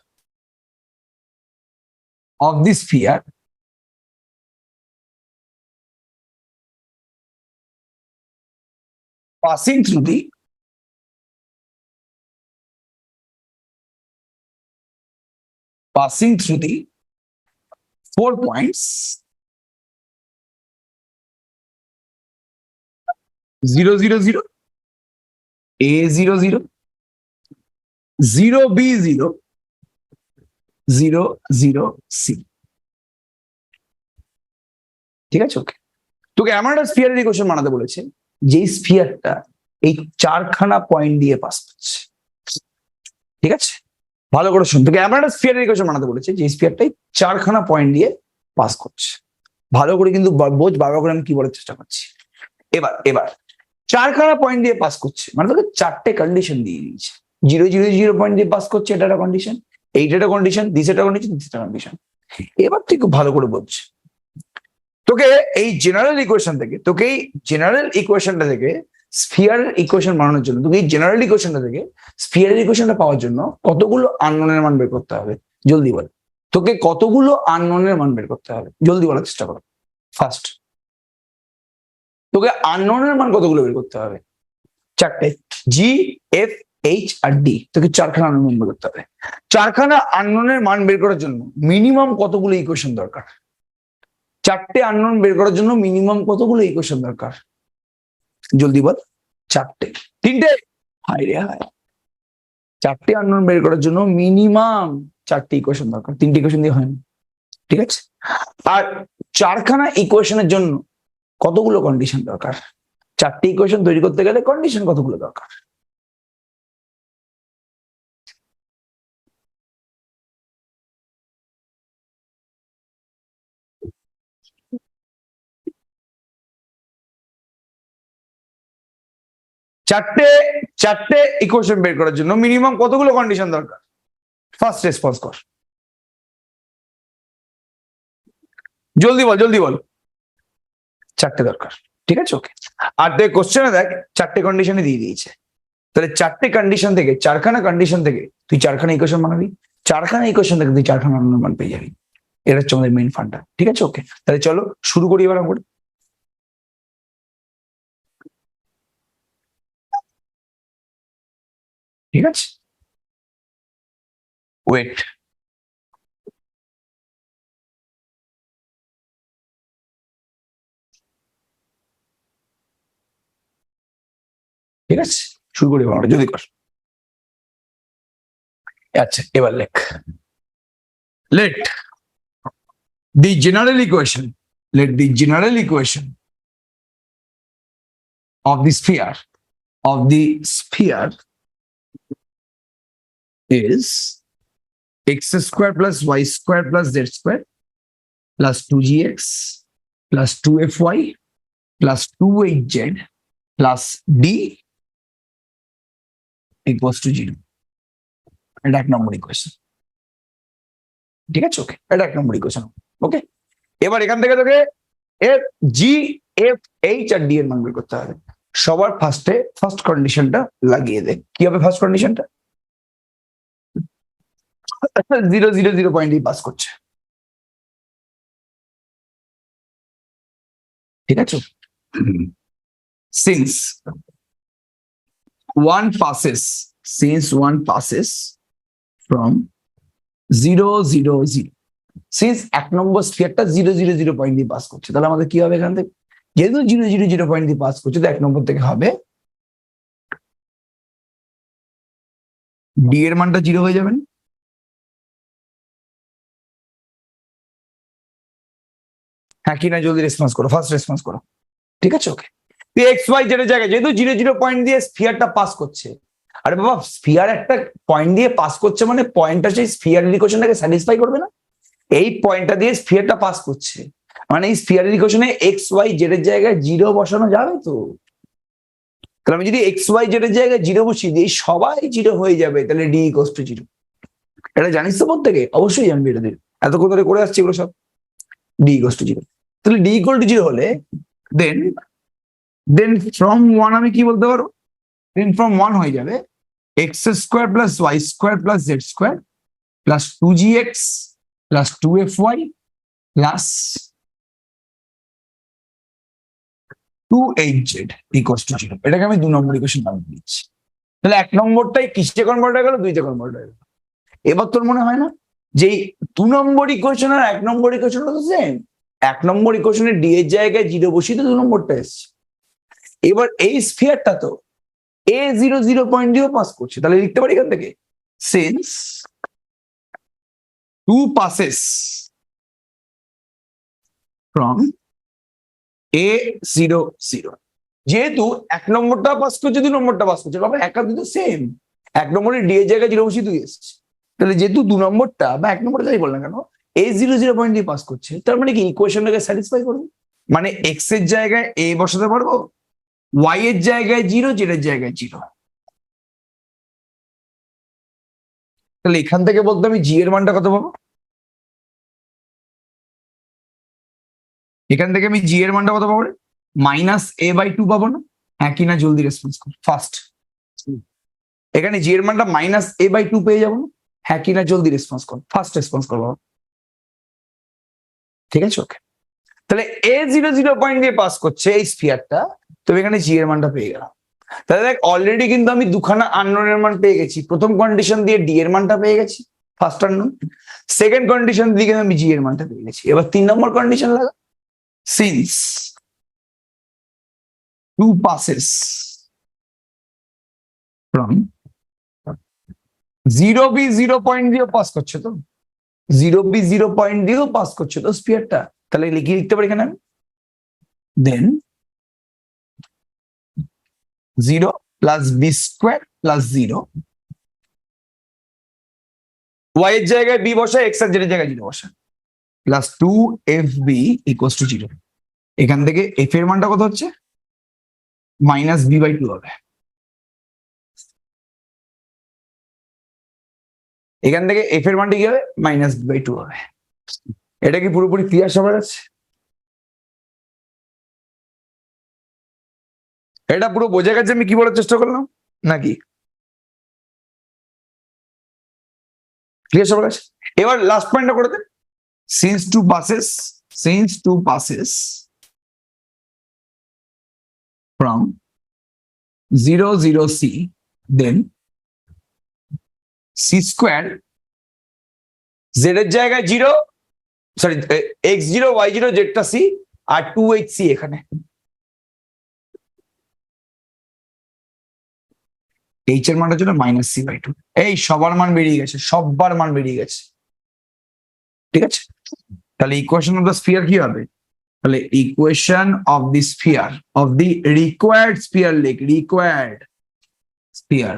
passing through the 4 points 0 0 0 A 0 0 0 B 0 0 0 C। ঠিক আছে, ওকে। তোকে এমন একটা স্ফিয়ারের ইকুয়েশন বানাতে বলেছে যে স্ফিয়ারটা এই 4খানা পয়েন্ট দিয়ে পাস করছে। ঠিক আছে, ভালো করে শুন, তোকে এমন একটা স্ফিয়ারের ইকুয়েশন বানাতে বলেছে যে স্ফিয়ারটাই 4খানা পয়েন্ট দিয়ে পাস করছে। ভালো করে কিন্তু বোঝ, বারবার করে আমি কি বলার চেষ্টা করছি। এবার 4খানা পয়েন্ট দিয়ে পাস করছে মানে তোকে 4টে কন্ডিশন দিয়ে দিয়েছে। 0 0 0 পয়েন্ট দিয়ে পাস করছে, এটা একটা কন্ডিশন, এইটা একটা কন্ডিশন, দিস একটা কন্ডিশন, দিস একটা কন্ডিশন। এবার তুই খুব ভালো করে বলছি, তোকে এই জেনারেল ইকুয়েশনটা থেকে স্ফিয়ারের ইকুয়েশন বানানোর জন্য, তোকে এই জেনারেল ইকুয়েশনটা থেকে স্ফিয়ারের ইকুয়েশনটা পাওয়ার জন্য কতগুলো আননোনের মান বের করতে হবে? জলদি বল, তোকে কতগুলো আননোনের মান বের করতে হবে? জলদি বলার চেষ্টা করো। ফার্স্ট, তোকে আননোনের মান কতগুলো বের করতে হবে? 4টে, জি, এফ, এইচ আর ডি। তোকে 4খানা আননোন মান বের করতে হবে। 4খানা আননোনের মান বের করার জন্য মিনিমাম কতগুলো ইকুয়েশন দরকার? 4টে আননোন বের করার জন্য মিনিমাম কতগুলো ইকুয়েশন দরকার? জলদি বল। 4টে, 3টে? হায় রে হায়, 4টে আননোন বের করার জন্য মিনিমাম 4টে ইকুয়েশন দরকার, 3টে ইকুয়েশন দিয়ে হয় না। ঠিক আছে, আর 4খানা ইকুয়েশনের জন্য কতগুলো কন্ডিশন দরকার? 4টে ইকুয়েশন তৈরি করতে গেলে কন্ডিশন কতগুলো দরকার? চারটে ইকুয়েশন বের করার জন্য মিনিমাম কতগুলো কন্ডিশন দরকার? ফার্স্ট রেসপন্স কর, জলদি বল। 4টে দরকার। ঠিক আছে, ওকে। আর দেখ কোশ্চেনে দেখ 4টে কন্ডিশনে দিয়ে দিয়েছে, তাহলে 4টে কন্ডিশন থেকে, 4খানা কন্ডিশন থেকে তুই 4খানা ইকুয়েশন বানাবি, 4খানা ইকুয়েশন থেকে তুই 4খানা আননোন মান পেয়ে যাবি। এটা হচ্ছে আমাদের মেইন ফান্ডা। ঠিক আছে, ওকে। তাহলে চলো শুরু করি এবার আমরা। ঠিক আছে, ওয়েট, ঠিক আছে, শুরু করি এবার আমরা, যদি কর। আচ্ছা, এবার লেখ, let the general equation of the sphere is x square plus y square plus z square plus 2gx plus 2fy plus 2hz plus d equals to 0. এটা 1 নম্বর ইকুয়েশন। ঠিক আছে, ওকে, এটা 1 নম্বর ইকুয়েশন। ওকে, এবার এখান থেকে তোকে এর জি, এফ, এইচ আর ডি এর মান বের করতে হবে। সবার ফার্স্ট কন্ডিশনটা লাগিয়ে দে। কি হবে ফার্স্ট কন্ডিশনটা? 0 পয়েন্ট দিয়ে পাস করছে, ঠিক আছে? Since one passes from 0 since 1 number স্ফিয়ারটা 0 পয়েন্ট দিয়ে পাস করছে, তাহলে আমাদের কি হবে এখান থেকে? যেহেতু 0 পয়েন্ট দিয়ে পাস করছে, তো 1 নম্বর থেকে হবে ডি এর মানটা 0 হয়ে যাবে না? হ্যাঁ কি না, জলদি রেসপন্স করো, ফার্স্ট রেসপন্স করো, ঠিক আছে? ওকে, এক্স ওয়াই জেড এর জায়গায় যেহেতু 0 পয়েন্ট দিয়ে স্ফিয়ারটা পাস করছে, আরে বাবা স্ফিয়ার একটা পয়েন্ট দিয়ে পাস করছে মানে পয়েন্টটা সেই স্ফিয়ার ইকুয়েশনটাকে স্যাটিসফাই করবে না? এই পয়েন্টটা দিয়ে স্ফিয়ারটা পাস করছে মানে এই স্ফিয়ার ইকুয়েশনে এক্স ওয়াই জেড এর জায়গায় 0 বসানো যাবে তো? তাহলে আমি যদি এক্স ওয়াই জেড এর জায়গায় 0 বসিয়ে দিই, সবাই 0 হয়ে যাবে, তাহলে ডি ইকুয়ালস টু 0। এটা জানিস তো প্রত্যেকে? অবশ্যই জানবি এটা, দিয়ে এতক্ষণ ধরে করে আসছি এগুলো সব। ডি ইকুয়ালস টু 0, তাহলে ডি ইকুয়াল টু 0 হলে দেন ফ্রম 1 আমি কি বলতে পারবো? দেন ফ্রম 1 হয়ে যাবে X square plus Y square plus Z square plus 2gx plus 2fy plus 2hz equals to 0। এটাকে আমি 2 নম্বর ইকুয়েশন বানিয়ে দিচ্ছি। তাহলে 1 নম্বরটাই কিসে কনভার্ট হয়ে গেল? 2 তে কনভার্ট হয়ে গেল। এবার তোর মনে হয় না যে 2 নম্বর ইকুয়েশন আর 1 নম্বর ইকুয়েশনটা তো সেম? 1 নম্বর ইকুয়েশনে ডি এর জায়গায় 0 বসিয়ে তো 2 নম্বরটা এসছে। এবার এই স্ফিয়ারটা তো a0 পয়েন্ট দিয়েও পাস করছে, তাহলে লিখতে পারি এখান থেকে সিন্স 2 passes from a0 যেহেতু 1 নম্বরটা পাস করছে 2 নম্বরটা পাস করছে, বাবা এক আর দুটো সেম। 1 নম্বরে ডি এর জায়গায় 0 বসিয়ে 2 এসছে, তাহলে যেহেতু 2 নম্বরটা বা 1 নম্বরটা যাই বল না কেন a0 পয়েন্ট দিয়ে পাস করছে, তার মানে কি ইকুয়েশনটাকে স্যাটিসফাই করবে, মানে এক্স এর জায়গায় a বসাতে পারবো, ওয়াই এর জায়গায় 0, জেড এর জায়গায় 0। তাহলে এখান থেকে বলতে আমি জি এর মানটা কত পাবো? এখান থেকে আমি জি এর মানটা কত পাবো? -a/2 পাবো না? হ্যাঁ কি না, জলদি রেসপন্স করো ফার্স্ট। এখানে জি এর মানটা -a/2 পেয়ে যাবো না? হ্যাঁ কি না, জলদি রেসপন্স করো, ফার্স্ট রেসপন্স করবো, ঠিক আছে? ওকে, তাহলে a0 পয়েন্ট দিয়ে পাস করছে এই স্ফিয়ারটা, তবে এখানে জি এর মানটা পেয়ে গেলাম। তাহলে দেখ অলরেডি কিন্তু আমি দুখানা আননোনের মান পেয়ে গেছি। প্রথম কন্ডিশন দিয়ে ডি এর মানটা পেয়ে গেছি, ফার্স্ট আননোন। সেকেন্ড কন্ডিশন দিয়ে কিন্তু আমি জি এর মানটা পেয়ে গেছি। এবার 3 নম্বর কন্ডিশন লাগা, সিন্স 2 passes from 0 পয়েন্ট দিয়েও পাস করছে তো, 0 পয়েন্ট দিয়েও পাস করছে তো স্ফিয়ারটা, তাহলে লিখে লিখতে পারি এখানে আমি then 0 plus B square plus 0, Y এর জায়গায় বি বসা, এক্স এর জেড এর জায়গায় 0 বসা, প্লাস 2fb ইকুয়ালস টু 0। এখান থেকে এফ এর মানটা কত হচ্ছে? -b/2 হবে। এখান থেকে এফ এর মানটা কি হবে? -b/2 হবে। এটা কি পুরোপুরি ক্লিয়ার সবার আছে? এটা পুরো বোঝা গেছে আমি কি বলার চেষ্টা করলাম নাকি? ক্লিয়ার সবার কাছে? এবার লাস্ট পয়েন্টটা করে দেন, since 2 passes from 0 c, then c square z এর জায়গায় 0, সরি x0 y0 জেডটা c আর 2hc এখানে। এইচ এর মানটা ছিল -c/2। এই সবার মান বেরিয়ে গেছে, সবার মান বেরিয়ে গেছে, ঠিক আছে? তাহলে ইকুয়েশন অফ দ্য স্ফিয়ার কি হবে? তাহলে equation of the sphere of the required sphere, লেখ রিকোয়ার্ড স্ফিয়ার।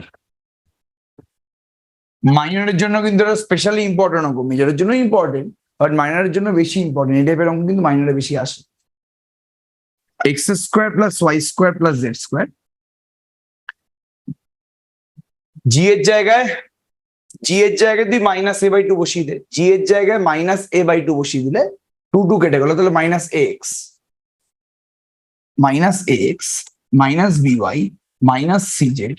মাইনরের জন্য কিন্তু এটা স্পেশালি ইম্পর্টেন্ট অঙ্ক, মেজরের জন্য ইম্পর্টেন্ট, বাট মাইনরের জন্য বেশি ইম্পর্টেন্ট। এই টাইপের অঙ্ক কিন্তু মাইনরে বেশি আসে। X square plus Y square plus Z square, G এর জায়গায় তুই -a/2 বসিয়ে দে, জি এর জায়গায় -a/2 বসিয়ে দিলে 2 কেটে গেল, তাহলে -ax -by -cz,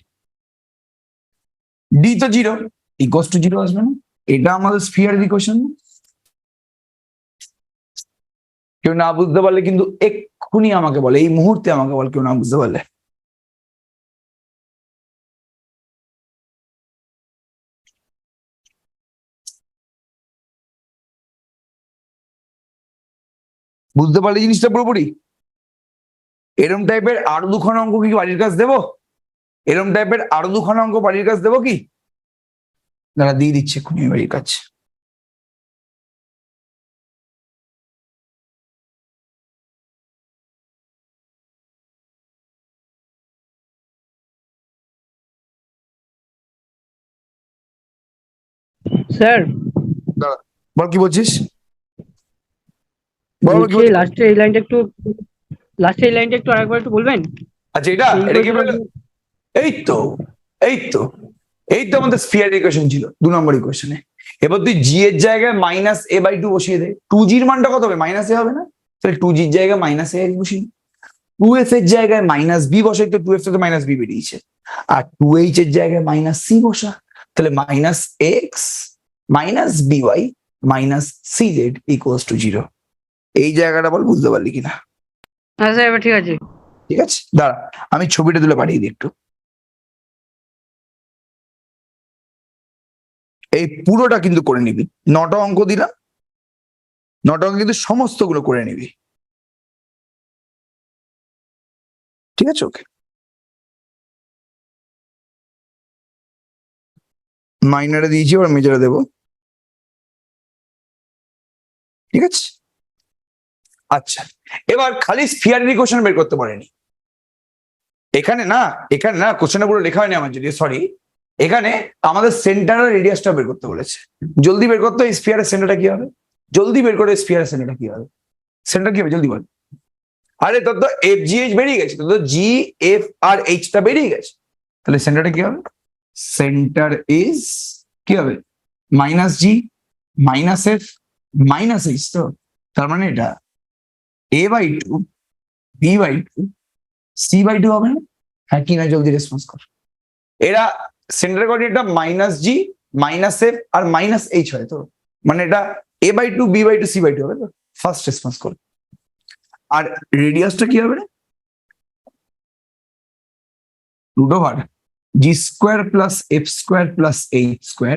ডি তো 0 ইকুয়ালস টু 0 আসবে না? এটা আমাদের স্ফিয়ারের ইকুয়েশন। কেউ না বুঝতে পারলে কিন্তু এক্ষুনি আমাকে বলে, এই মুহূর্তে আমাকে বলে, কেউ না বুঝতে পারলে। বুঝতে পারলে জিনিসটা পুরোপুরি? এরম টাইপের আরো দুখানা অঙ্ক কি বাড়ির কাজ দেবো? এরম টাইপের আরো দুখানা অঙ্ক বাড়ির কাজ দেবো কি? দাঁড়া, দিয়ে দিচ্ছে এক্ষুনি বাড়ির কাজ। স্যার দাঁড়া, বল কি বলছিস? বল বল, কি বলছি বলছিস? লাস্টে এই লাইনটা একটু আরেকবার একটু বলবেন? আচ্ছা, এটা এই এটা কি equation বললো? এই তো এই তো এই তো আমাদের স্ফিয়ার ইকুয়েশন ছিল 2 নম্বর ইকুয়েশনে। এবার তুই জি এর জায়গায় মাইনাস এ বাই টু বসিয়ে দে। টু জির মানটা কত হবে? মাইনাস এ হবে না? তাহলে টু জির জায়গায় মাইনাস এ বসিয়ে, টু এফ এর জায়গায় মাইনাস বি বসাই, তো টু এফ তো মাইনাস বি বেরিয়েছে। আর টু এইচ এর জায়গায় মাইনাস সি বসা, তাহলে minus X minus B Y minus C Z equals to 0। এই জায়গাটা বল বুঝতে পারলি কিনা? হ্যাঁ স্যার, এবার ঠিক আছে। ঠিক আছে, দাঁড়া আমি ছবিটা তুলে পাঠিয়ে দিই একটু। এই পুরোটা কিন্তু করে নিবি, 9টা অঙ্ক দিলাম, 9টা অঙ্ক কিন্তু সমস্তগুলো করে নিবি। ঠিক আছে, ওকে। মাইনারে দিয়েছি, এবার মেজরে দেবো। ঠিক আছে, আচ্ছা এবার খালি স্ফিয়ারের ইকুয়েশন বের করতে পারেনি। এখানে না কোশ্চেনটা পুরো লেখা হয়নি আমার, যদি সরি, এখানে আমাদের সেন্টারের রেডিয়াসটা বের করতে বলেছে। জলদি বের করতে, স্ফিয়ারের সেন্টারটা কি হবে? জলদি বের করে, স্ফিয়ারের সেন্টারটা কি হবে? সেন্টার কি হবে জলদি বল। আরে তোর তো এফ জি এইচ বেরিয়ে গেছে, তোর তো জি এফ আর এইচটা বেরিয়ে গেছে, তাহলে সেন্টারটা কি হবে? সেন্টার ইজ কি হবে? Minus G minus F minus H. তো তার মানে এটা A by two B by two C by two হবে না? হ্যাঁ কি না, জলদি রেসপন্স কর। এরা সেন্টার কোঅর্ডিনেটটা মাইনাস জি মাইনাস এফ আর মাইনাস এইচ হয়, তো মানে এটা A by two B by two C by two হবে। তো ফার্স্ট রেসপন্স কর। আর রেডিয়াসটা কি হবে? Root over G square plus F square plus H square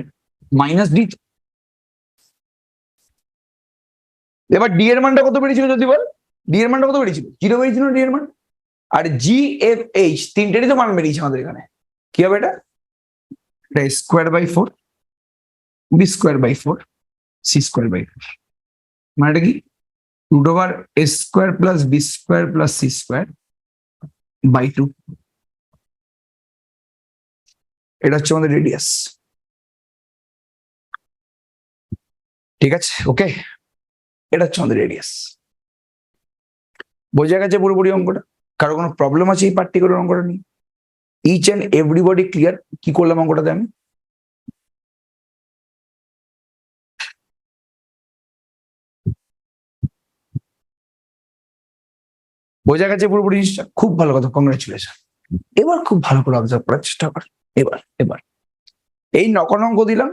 minus D. এবার ডি এর মানটা কত বেরিয়েছিল যদি বল? ডি এর মানটা কত বেরিয়েছিল? 0 বেরিয়েছিল ডি এর মান। আর জি এফ এইচ তিনটেরই তো মান বেরিয়েছে আমাদের এখানে। কি হবে এটা? এটা square by 4 B square by 4 C square by 4, মানে এটা কি? Root over A square plus B square plus C square by 2। এটা হচ্ছে আমাদের রেডিয়াস। ঠিক আছে, ওকে, এটা হচ্ছে আমাদের রেডিয়াস। বোঝা গেছে পুরোপুরি অঙ্কটা? কারো কোনো প্রবলেম আছে এই পার্টিকুলার অঙ্কটা নিয়ে? ইচ অ্যান্ড এভরিবডি ক্লিয়ার কি করলাম অঙ্কটাতে আমি? বোঝা গেছে পুরোপুরি জিনিসটা? খুব ভালো কথা, কংগ্রেচুলেশন। এবার খুব ভালো করে অবজার্ভ করার চেষ্টা কর। এবার এবার এই 9 অঙ্ক দিলাম,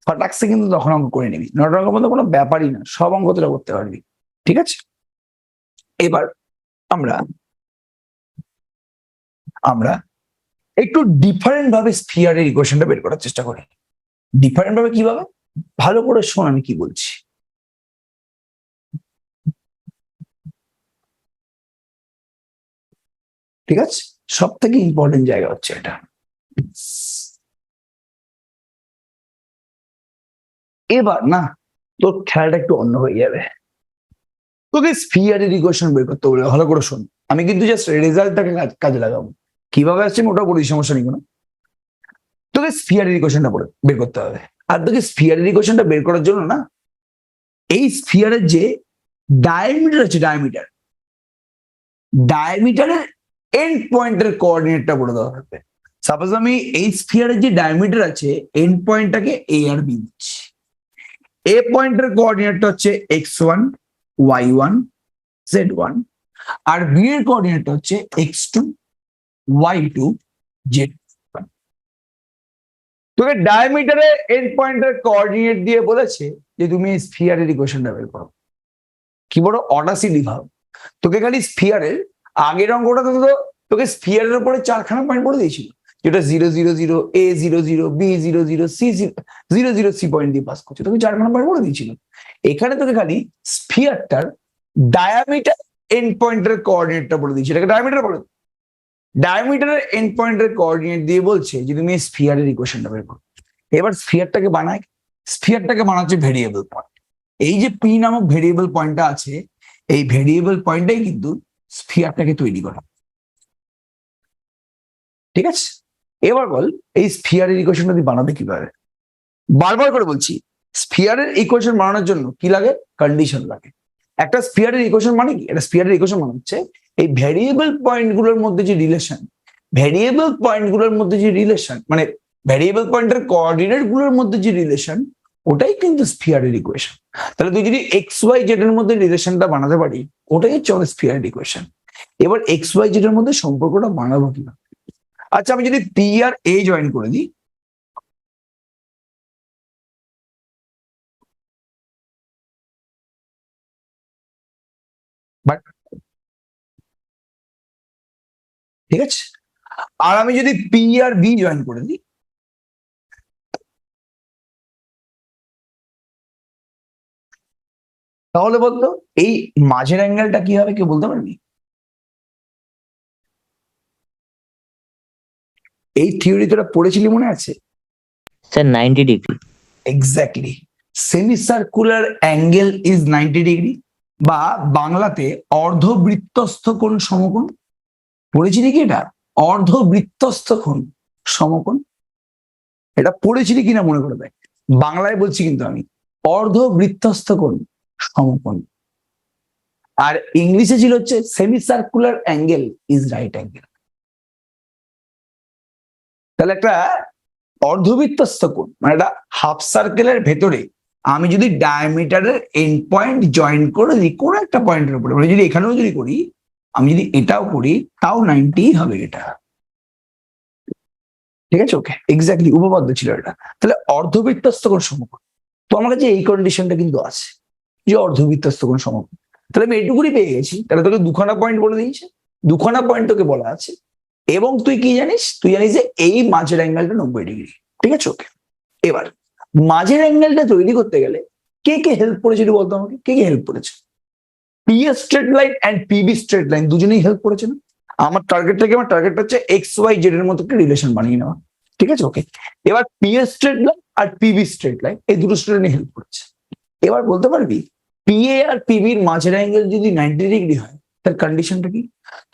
ফটাকসে কিন্তু 9 অঙ্ক করে নিবি। 9 অঙ্ক মধ্যে কোনো ব্যাপারই না, সব অঙ্ক তোরা করতে পারবি। ঠিক আছে, এবার আমরা আমরা একটু ডিফারেন্ট ভাবে স্ফিয়ারের ইকুয়েশনটা বের করার চেষ্টা করি। ডিফারেন্ট ভাবে কিভাবে? ভালো করে শোন আমি কি বলছি। ঠিক আছে, সব থেকে ইম্পর্টেন্ট জায়গা হচ্ছে এটা। এবার না তোর খেয়ালটা একটু অন্য হয়ে যাবে। তোকে স্ফিয়ারের ইকুয়েশন বের করতে বলে, ভালো করে শোন। আমি কিন্তু জাস্ট রেজাল্টটাকে কাজে লাগাবো। কিভাবে আসছে ওটা বলি, সমস্যা নেই কোনো। তোকে স্ফিয়ারের ইকুয়েশনটা বের করতে হবে। আর তোকে স্ফিয়ারের ইকুয়েশনটা বের করার জন্য না, এই স্ফিয়ারের যে ডায়ামিটার আছে, ডায়ামিটারের এন্ড পয়েন্টের কোঅর্ডিনেটটা বলে দেওয়া হবে। সাপোজ আমি এই স্ফিয়ারের যে ডায়ামিটার আছে, এন্ড পয়েন্টটাকে এ আর বি দিচ্ছি। এ পয়েন্টের কোঅর্ডিনেটটা হচ্ছে x1 y1 z1, আর বি এর কোঅর্ডিনেটটা হচ্ছে x2 y2 z1। তোকে ডায়ামিটারের এন্ড পয়েন্টের কোঅর্ডিনেট দিয়ে বলেছে যে তুমি স্ফিয়ারের ইকুয়েশনটা বের করো। কি বড় অডাসিটি ভাব, তোকে খালি স্ফিয়ারের আগের অঙ্কটা তো তোকে স্ফিয়ারের উপরে 4খানা পয়েন্ট বলে দিয়েছিল, যেটা 0 0 0 A 0 0 B 0 0 C 0 0 C point দিয়ে পাস করছে, তোকে 4খানা পয়েন্ট বলে দিয়েছিল। এখানে তোকে খালি স্ফিয়ারটার ডায়ামিটার এন্ড পয়েন্টের কোঅর্ডিনেটটা বলে দিয়েছে, এটাকে ডায়ামিটার বলে। ডায়ামিটারের এন্ড পয়েন্টের কোঅর্ডিনেট দিয়ে বলছে যে তুমি স্ফিয়ারের ইকুয়েশনটা বের করো। এবার স্ফিয়ারটাকে বানায়, স্ফিয়ারটাকে বানাচ্ছে ভেরিয়েবল পয়েন্ট। এই যে পি নামক ভেরিয়েবল পয়েন্টটা আছে, এই ভেরিয়েবল পয়েন্টটাই কিন্তু স্ফিয়ারটাকে তৈরি করে। ঠিক আছে, এবার বল এই স্ফিয়ারের ইকুয়েশনটা তুই বানাবে কিভাবে? বারবার করে বলছি, স্ফিয়ারের ইকুয়েশন বানানোর জন্য কি লাগে? কন্ডিশন লাগে। একটা স্ফিয়ারের ইকুয়েশন মানে কি? একটা স্ফিয়ারের ইকুয়েশন মানে হচ্ছে এই ভেরিয়েবল পয়েন্টগুলোর মধ্যে যে রিলেশন, ভেরিয়েবল পয়েন্টগুলোর মধ্যে যে রিলেশন মানে ভেরিয়েবল পয়েন্টের কোঅর্ডিনেট গুলোর মধ্যে যে রিলেশন, ওটাই কিন্তু স্ফিয়ারের ইকুয়েশন। তাহলে তুই যদি এক্স ওয়াই জেড এর মধ্যে রিলেশনটা বানাতে পারি, ওটাই হচ্ছে আমাদের স্ফিয়ারের ইকুয়েশন। এবার এক্স ওয়াই জেড এর মধ্যে সম্পর্কটা বানাবো কিনা? আচ্ছা, আমি যদি পি আর এ জয়েন করে দিই, বাট ঠিক আছে, আর আমি যদি পি আর বি জয়েন করে দিই, তাহলে বলতো এই মাঝের অ্যাঙ্গেলটা কি হবে, কেউ বলতে পারবি? এই থিওরি তোরা পড়েছিলি মনে আছে? Sir 90 degree. Exactly, semi circular angle is 90 degree, বা বাংলাতে অর্ধবৃত্তস্থ কোণ সমকোণ। পড়েছিলি কি এটা? অর্ধবৃত্তস্থ কোণ সমকোণ, এটা পড়েছিলি কিনা মনে করে দেখ। বাংলায় বলছি কিন্তু আমি, অর্ধবৃত্তস্থ কোণ সমকোণ। আর ইংলিশে ছিল হচ্ছে semi circular angle is right angle. তাহলে একটা অর্ধবৃত্তস্থ কোণ মানে একটা হাফ সার্কেলের ভেতরে আমি যদি ডায়ামিটারের এন্ড পয়েন্ট জয়েন করে দিই কোনো একটা পয়েন্টের উপরে, মানে যদি এখানেও যদি করি, আমি যদি এটাও করি, তাও 90 হবে এটা। ঠিক আছে, ওকে, এক্স্যাক্টলি উপপাদ্য ছিল এটা। তাহলে অর্ধবৃত্তস্থ কোণ সমকোণ, তো আমার কাছে এই কন্ডিশনটা কিন্তু আছে যে অর্ধবৃত্তস্থ কোণ সমকোণ। তাহলে আমি এটুকুনি পেয়ে গেছি। তাহলে তোকে দুখানা পয়েন্ট বলে দিয়েছে, দুখানা পয়েন্ট তোকে বলা আছে, এবং তুই কি জানিস? তুই জানিস যে এই মাঝের অ্যাঙ্গেলটা 90 ডিগ্রি। ঠিক আছে, ওকে। এবার মাঝের অ্যাঙ্গেলটা তৈরি করতে গেলে কে কে হেল্প করেছিল বলতো আমাকে? কে কে হেল্প করেছে? P A straight line and PB straight line দুজনেই হেল্প করেছে না? আমার টার্গেটটা হচ্ছে এক্স ওয়াই জেড এর মতো একটা রিলেশন বানিয়ে নেওয়া। ঠিক আছে, ওকে। এবার পি এ স্ট্রেট লাইন আর পিবি স্ট্রেট লাইন এই দুটো স্ট্রেট লাইনে হেল্প করেছে। এবার বলতে পারবি পি এ আর পিবির মাঝের অ্যাঙ্গেল যদি 90 ডিগ্রি হয়, তার কন্ডিশনটা কি?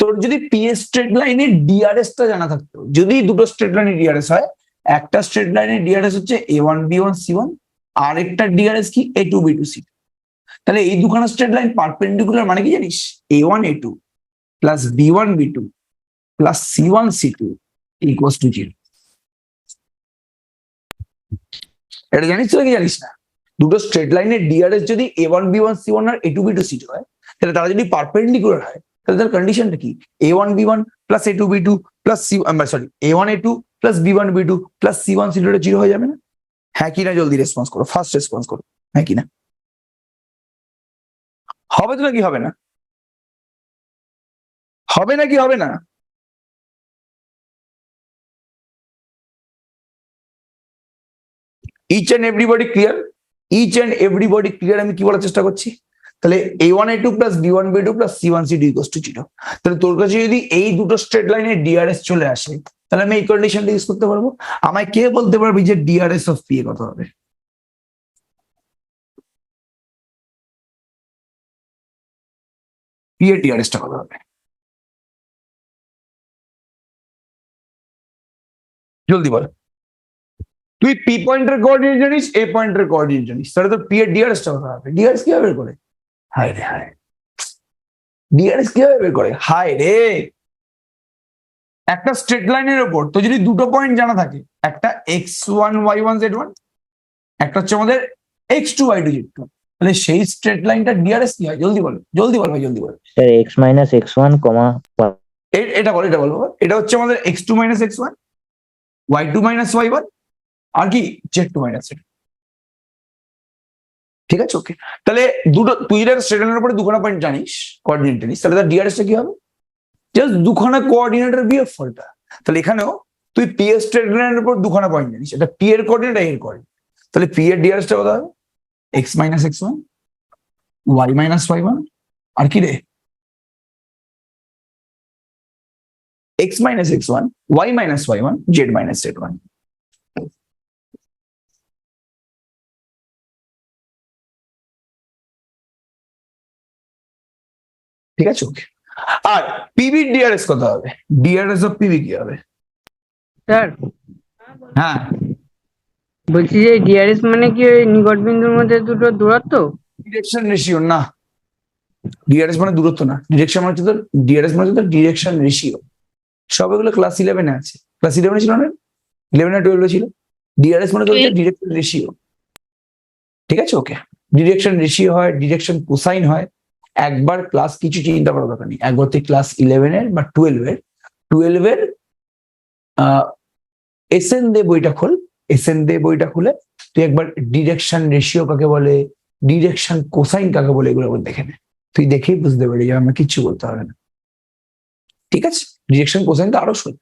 তোর যদি পি এ স্ট্রেট লাইনের ডিআরএস টা জানা থাকতো, যদি দুটো স্ট্রেট লাইনের ডিআরএস হয়, একটা স্ট্রেট লাইনের ডিআরএস হচ্ছে A1 B1 C1, আর একটা ডিআরএস কি A2 B2 C2। তাহলে এই দুখানা স্ট্রেট লাইন পারপেন্ডিকুলার মানে কি জানিস? A1 A2 plus B1 B2 plus C1 C2 equals to 0। এটা জানিস তো কি জানিস না? দুটো স্ট্রেট লাইনের ডিআরএস যদি A1 B1 C1 আর A2 B2 C2 হয়, তাহলে তারা যদি পারপেন্ডিকুলার হয়, তাহলে তার কন্ডিশনটা কি? A1 B1 plus A2 B2 plus A1 A2 plus B1 B2 plus C1 C2 এটা 0 হয়ে যাবে না? হ্যাঁ কি না? জলদি রেসপন্স করো, ফার্স্ট রেসপন্স করো, হ্যাঁ কি না? হবে তো নাকি হবে না? হবে নাকি হবে না? Each and everybody clear? Each and everybody clear? আমি কি বলার চেষ্টা করছি? তাহলে A1 A2 plus B1 B2 plus C1 C2 equals to 0। তাহলে তোর কাছে যদি এই দুটো স্ট্রেট লাইনের ডিআরএস চলে আসে, তাহলে আমি এই কন্ডিশনটা ইউজ করতে পারবো। আমায় কে বলতে পারবি যে ডিআরএস অফ পি এ কত হবে? পি এর ডিআরএস টা কত হবে? জলদি বল। তুই পি পয়েন্টের কোঅর্ডিনেট জানিস, এ পয়েন্টের কোঅর্ডিনেট জানিস, তাহলে তোর পি এর ডিআরএস টা কত হবে? ডিআরএস কিভাবে বের করে? হায় রে হায়, ডিআরএস কিভাবে বের করে? হায় রে, একটা স্ট্রেট লাইনের উপর তো যদি দুটো পয়েন্ট জানা থাকে, একটা x1 y1 z1, একটা হচ্ছে আমাদের x2 y2 z2, তাহলে সেই স্ট্রেট লাইনটা ডিআরএস কি হয়? জলদি বল, জলদি বল ভাই, জলদি বল। স্যার x মাইনাস x1 কমা এটা বল, এটা বল বাবা। এটা হচ্ছে আমাদের x2 minus x1, y2 minus y1, আর কি জেড টু মাইনাস জেড। ঠিক আছে, ওকে। তাহলে দুটো, তুই যেটা স্ট্রেট লাইনের উপরে দুখানা পয়েন্ট জানিস, কোঅর্ডিনেট জানিস, তাহলে তার ডিআরএসটা কি হবে? জাস্ট দুখানা কোঅর্ডিনেটের বিএফ ফলটা। তাহলে এখানেও তুই পি এর স্ট্রেট লাইনের উপর দুখানা পয়েন্ট জানিস, এটা পি এর কোঅর্ডিনেট, এর কোঅর্ডিনেট। তাহলে পি এর ডিআরএসটা কত হবে? X minus X one, Y minus Y one, আর কি রে? X minus X one, Y minus Y one, Z minus Z one. ঠিক আছে, ওকে। আর পিবি ডিআরএস কত হবে? ডিআরএস অফ পিবি কি হবে? স্যার হ্যাঁ, বলছি যে ডিআরএস মানে কি ওই নিকট বিন্দুর মধ্যে দুটো দূরত্ব? ডিরেকশন রেশিও না, ডিআরএস মানে দূরত্ব না, ডিরেকশন মানে হচ্ছে তোর, ডিআরএস মানে হচ্ছে ডিরেকশন রেশিও। সব এগুলো ক্লাস 11-এ আছে, ক্লাস 11-এ ছিল না, 11 আর 12-এ ছিল। ডিআরএস মানে হচ্ছে ডিরেকশন রেশিও। ঠিক আছে, ওকে। ডিরেকশন রেশিও হয়, ডিরেকশন কোসাইন হয়। একবার ক্লাস কিছু চিন্তা করার দরকার নেই, একবার তুই ক্লাস 11-এর বা 12-এর এসএন দে বইটা খোল, এসএন দে বইটা খুলে তুই একবার ডিরেকশন রেশিও কাকে বলে, ডিরেকশন কোসাইন কাকে বলে, এগুলো একবার দেখে নে। তুই দেখেই বুঝতে পারি যে আমার কিচ্ছু বলতে হবে না। ঠিক আছে, ডিরেকশন কোসাইন তো আরো শোন।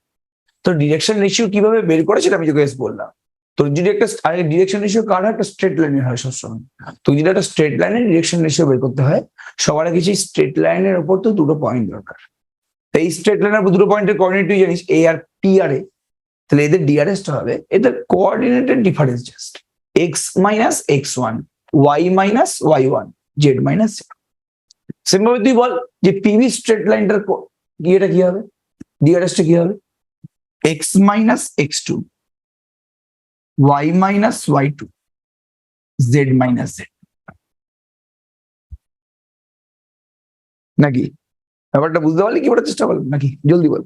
তো ডিরেকশন রেশিও কিভাবে বের করে সেটা আমি তোকে বললাম। তোর যদি একটা ডিরেকশন রেশিও কার হয়, একটা স্ট্রেট লাইনের হয় সবসময়। তুই যদি একটা স্ট্রেট লাইনের ডিরেকশন রেশিও বের করতে হয়, সবার আগে সেই স্ট্রেট লাইনের উপর তো দুটো পয়েন্ট দরকার। এই স্ট্রেট লাইনের উপর দুটো পয়েন্টের কোঅর্ডিনেট তুই জানিস, এ আর পি আর এ। তাহলে এদের ডিআরএসটা হবে, এদের কোঅর্ডিনেটের difference just X minus X one, Y minus Y one, Z minus Z. সেমভাবে তুই বল যে পিভি স্ট্রেট লাইনটার ইয়েটা কি হবে, ডিআরএসটা কি হবে? X minus X two, Y minus Y two, Z minus Z. নাকি ব্যাপারটা বুঝতে পারলি? কি বলার চেষ্টা করলাম নাকি? জলদি বল।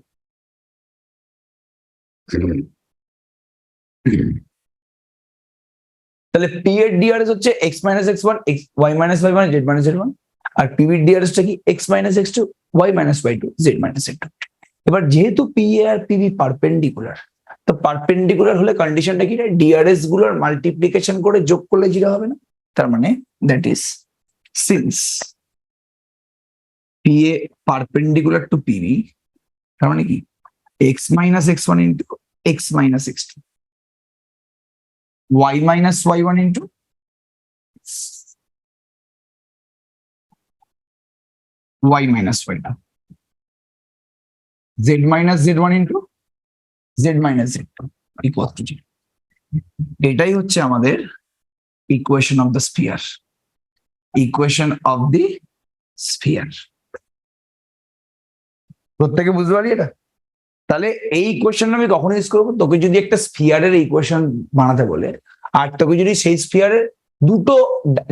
তাহলে পি এর ডিআরএস হচ্ছে X minus X one, Y minus Y one, Z minus Z one. আর পিভির ডিআরএসটা কি? X minus X two, Y minus Y two, Z minus Z two. এবার যেহেতু পি এ আর পিভি পারপেন্ডিকুলার, তো পারপেন্ডিকুলার হলে কন্ডিশনটা কি? ডিআরএস গুলোর মাল্টিপ্লিকেশন করে যোগ করলে জিরো হবে না? তার মানে that is since P A perpendicular to P V, তার মানে কি? X minus X one into X minus X two, y minus y1 into y minus y2, z minus z1 into z minus z2 equals to 0. এটাই হচ্ছে আমাদের equation of the sphere, equation of the sphere. প্রত্যেকে বুঝতে পারি এটা? তাহলে এই equation আমি কখন ইউজ করবো? তোকে যদি একটা স্ফিয়ারের ইকুয়েশন বানাতে বলে, আর তোকে যদি সেই স্ফিয়ারের দুটো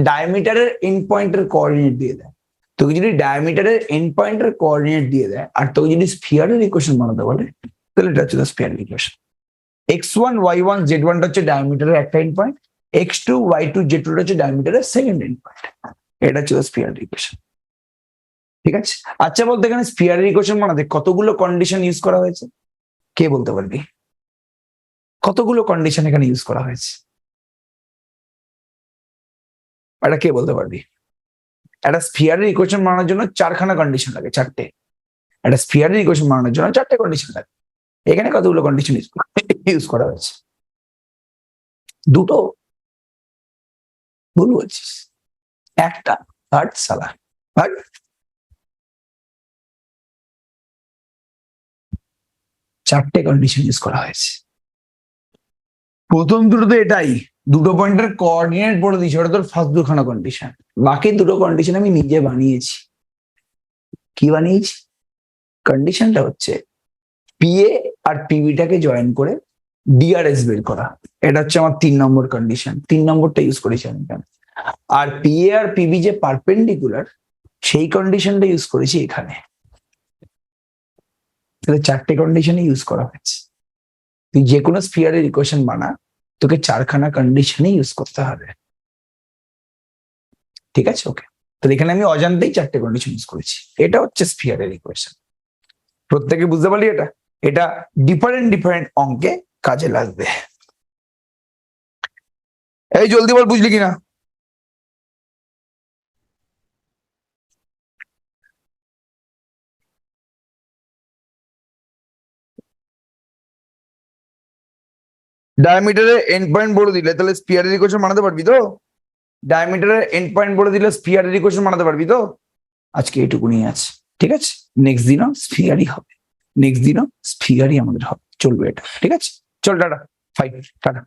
ডায়ামিটারের এন্ড পয়েন্টের কোঅর্ডিনেট দিয়ে দেয়, তোকে যদি ডায়ামিটারের এন্ড পয়েন্টের কোঅর্ডিনেট দিয়ে দেয়, আর তোকে যদি স্ফিয়ারের ইকুয়েশন বানাতে বলে, তাহলে এটা হচ্ছে স্ফিয়ারের equation. X one Y one Z ওয়ানটা হচ্ছে ডায়ামিটারের একটা end point, X two Y two Z টুটা হচ্ছে ডায়ামিটারের সেকেন্ড এন্ড পয়েন্ট। এটা হচ্ছে স্ফিয়ারের ইকুয়েশন। ঠিক আছে, আচ্ছা বলতে এখানে স্ফিয়ারের ইকুয়েশন বানাতে কতগুলো কন্ডিশন ইউজ করা হয়েছে? কে বলতে পারবি কতগুলো কন্ডিশন এখানে ইউজ করা হয়েছে? এটা কে বলতে পারবি? একটা স্ফিয়ারের ইকুয়েশন বানানোর জন্য চারখানা কন্ডিশন লাগে, চারটে। একটা স্ফিয়ারের ইকুয়েশন বানানোর জন্য চারটে কন্ডিশন লাগে। এখানে কতগুলো কন্ডিশন ইউজ করা হয়েছে? দুটো ভুল বলছিস, একটা। হাট সালা, হাট। চারটে কন্ডিশন ইউজ করা হয়েছে। প্রথম দুটো তো এটাই, দুটো পয়েন্টের কোঅর্ডিনেট বলে দিয়েছি, ওটা তোর ফার্স্ট দুখানা কন্ডিশন। বাকি দুটো কন্ডিশন আমি নিজে বানিয়েছি। কি বানিয়েছি? কন্ডিশনটা হচ্ছে পিএ আর পিবিটাকে জয়েন করে ডিআরএস বের করা। এটা হচ্ছে আমার 3 নম্বর কন্ডিশন, 3 নম্বরটা ইউজ করেছি আমি এখানে। আর পিএ আর পিবি যে পারপেন্ডিকুলার, সেই কন্ডিশনটা ইউজ করেছি এখানে। তাহলে চারটে কন্ডিশনে ইউজ করা হয়েছে। তুই যে কোনো স্ফিয়ারের ইকুয়েশন বানা, তোকে চারখানা কন্ডিশনে ইউজ করতে হবে। ঠিক আছে, ওকে। তাহলে এখানে আমি অজান্তেই চারটে কন্ডিশন ইউজ করেছি। এটা হচ্ছে স্ফিয়ারের ইকুয়েশন। প্রত্যেকে বুঝতে পারলি এটা? এটা ডিফারেন্ট অঙ্কে কাজে লাগবে। এই জলদি বল, বুঝলি কিনা? ডায়ামিটারের এন্ড পয়েন্ট বলে দিলে তাহলে স্পিয়ারের ইকুয়েশন বানাতে পারবি তো? ডায়ামিটারের এন্ড পয়েন্ট বলে দিলে স্পিয়ারের ইকুয়েশন বানাতে পারবি তো? আজকে এটুকুনি আছে, ঠিক আছে? নেক্সট দিনও স্ফিয়ারই হবে, নেক্সট দিনও স্ফিয়ারই আমাদের হবে, চলবে এটা, ঠিক আছে? চল টাটা, ফাইন, টাটা।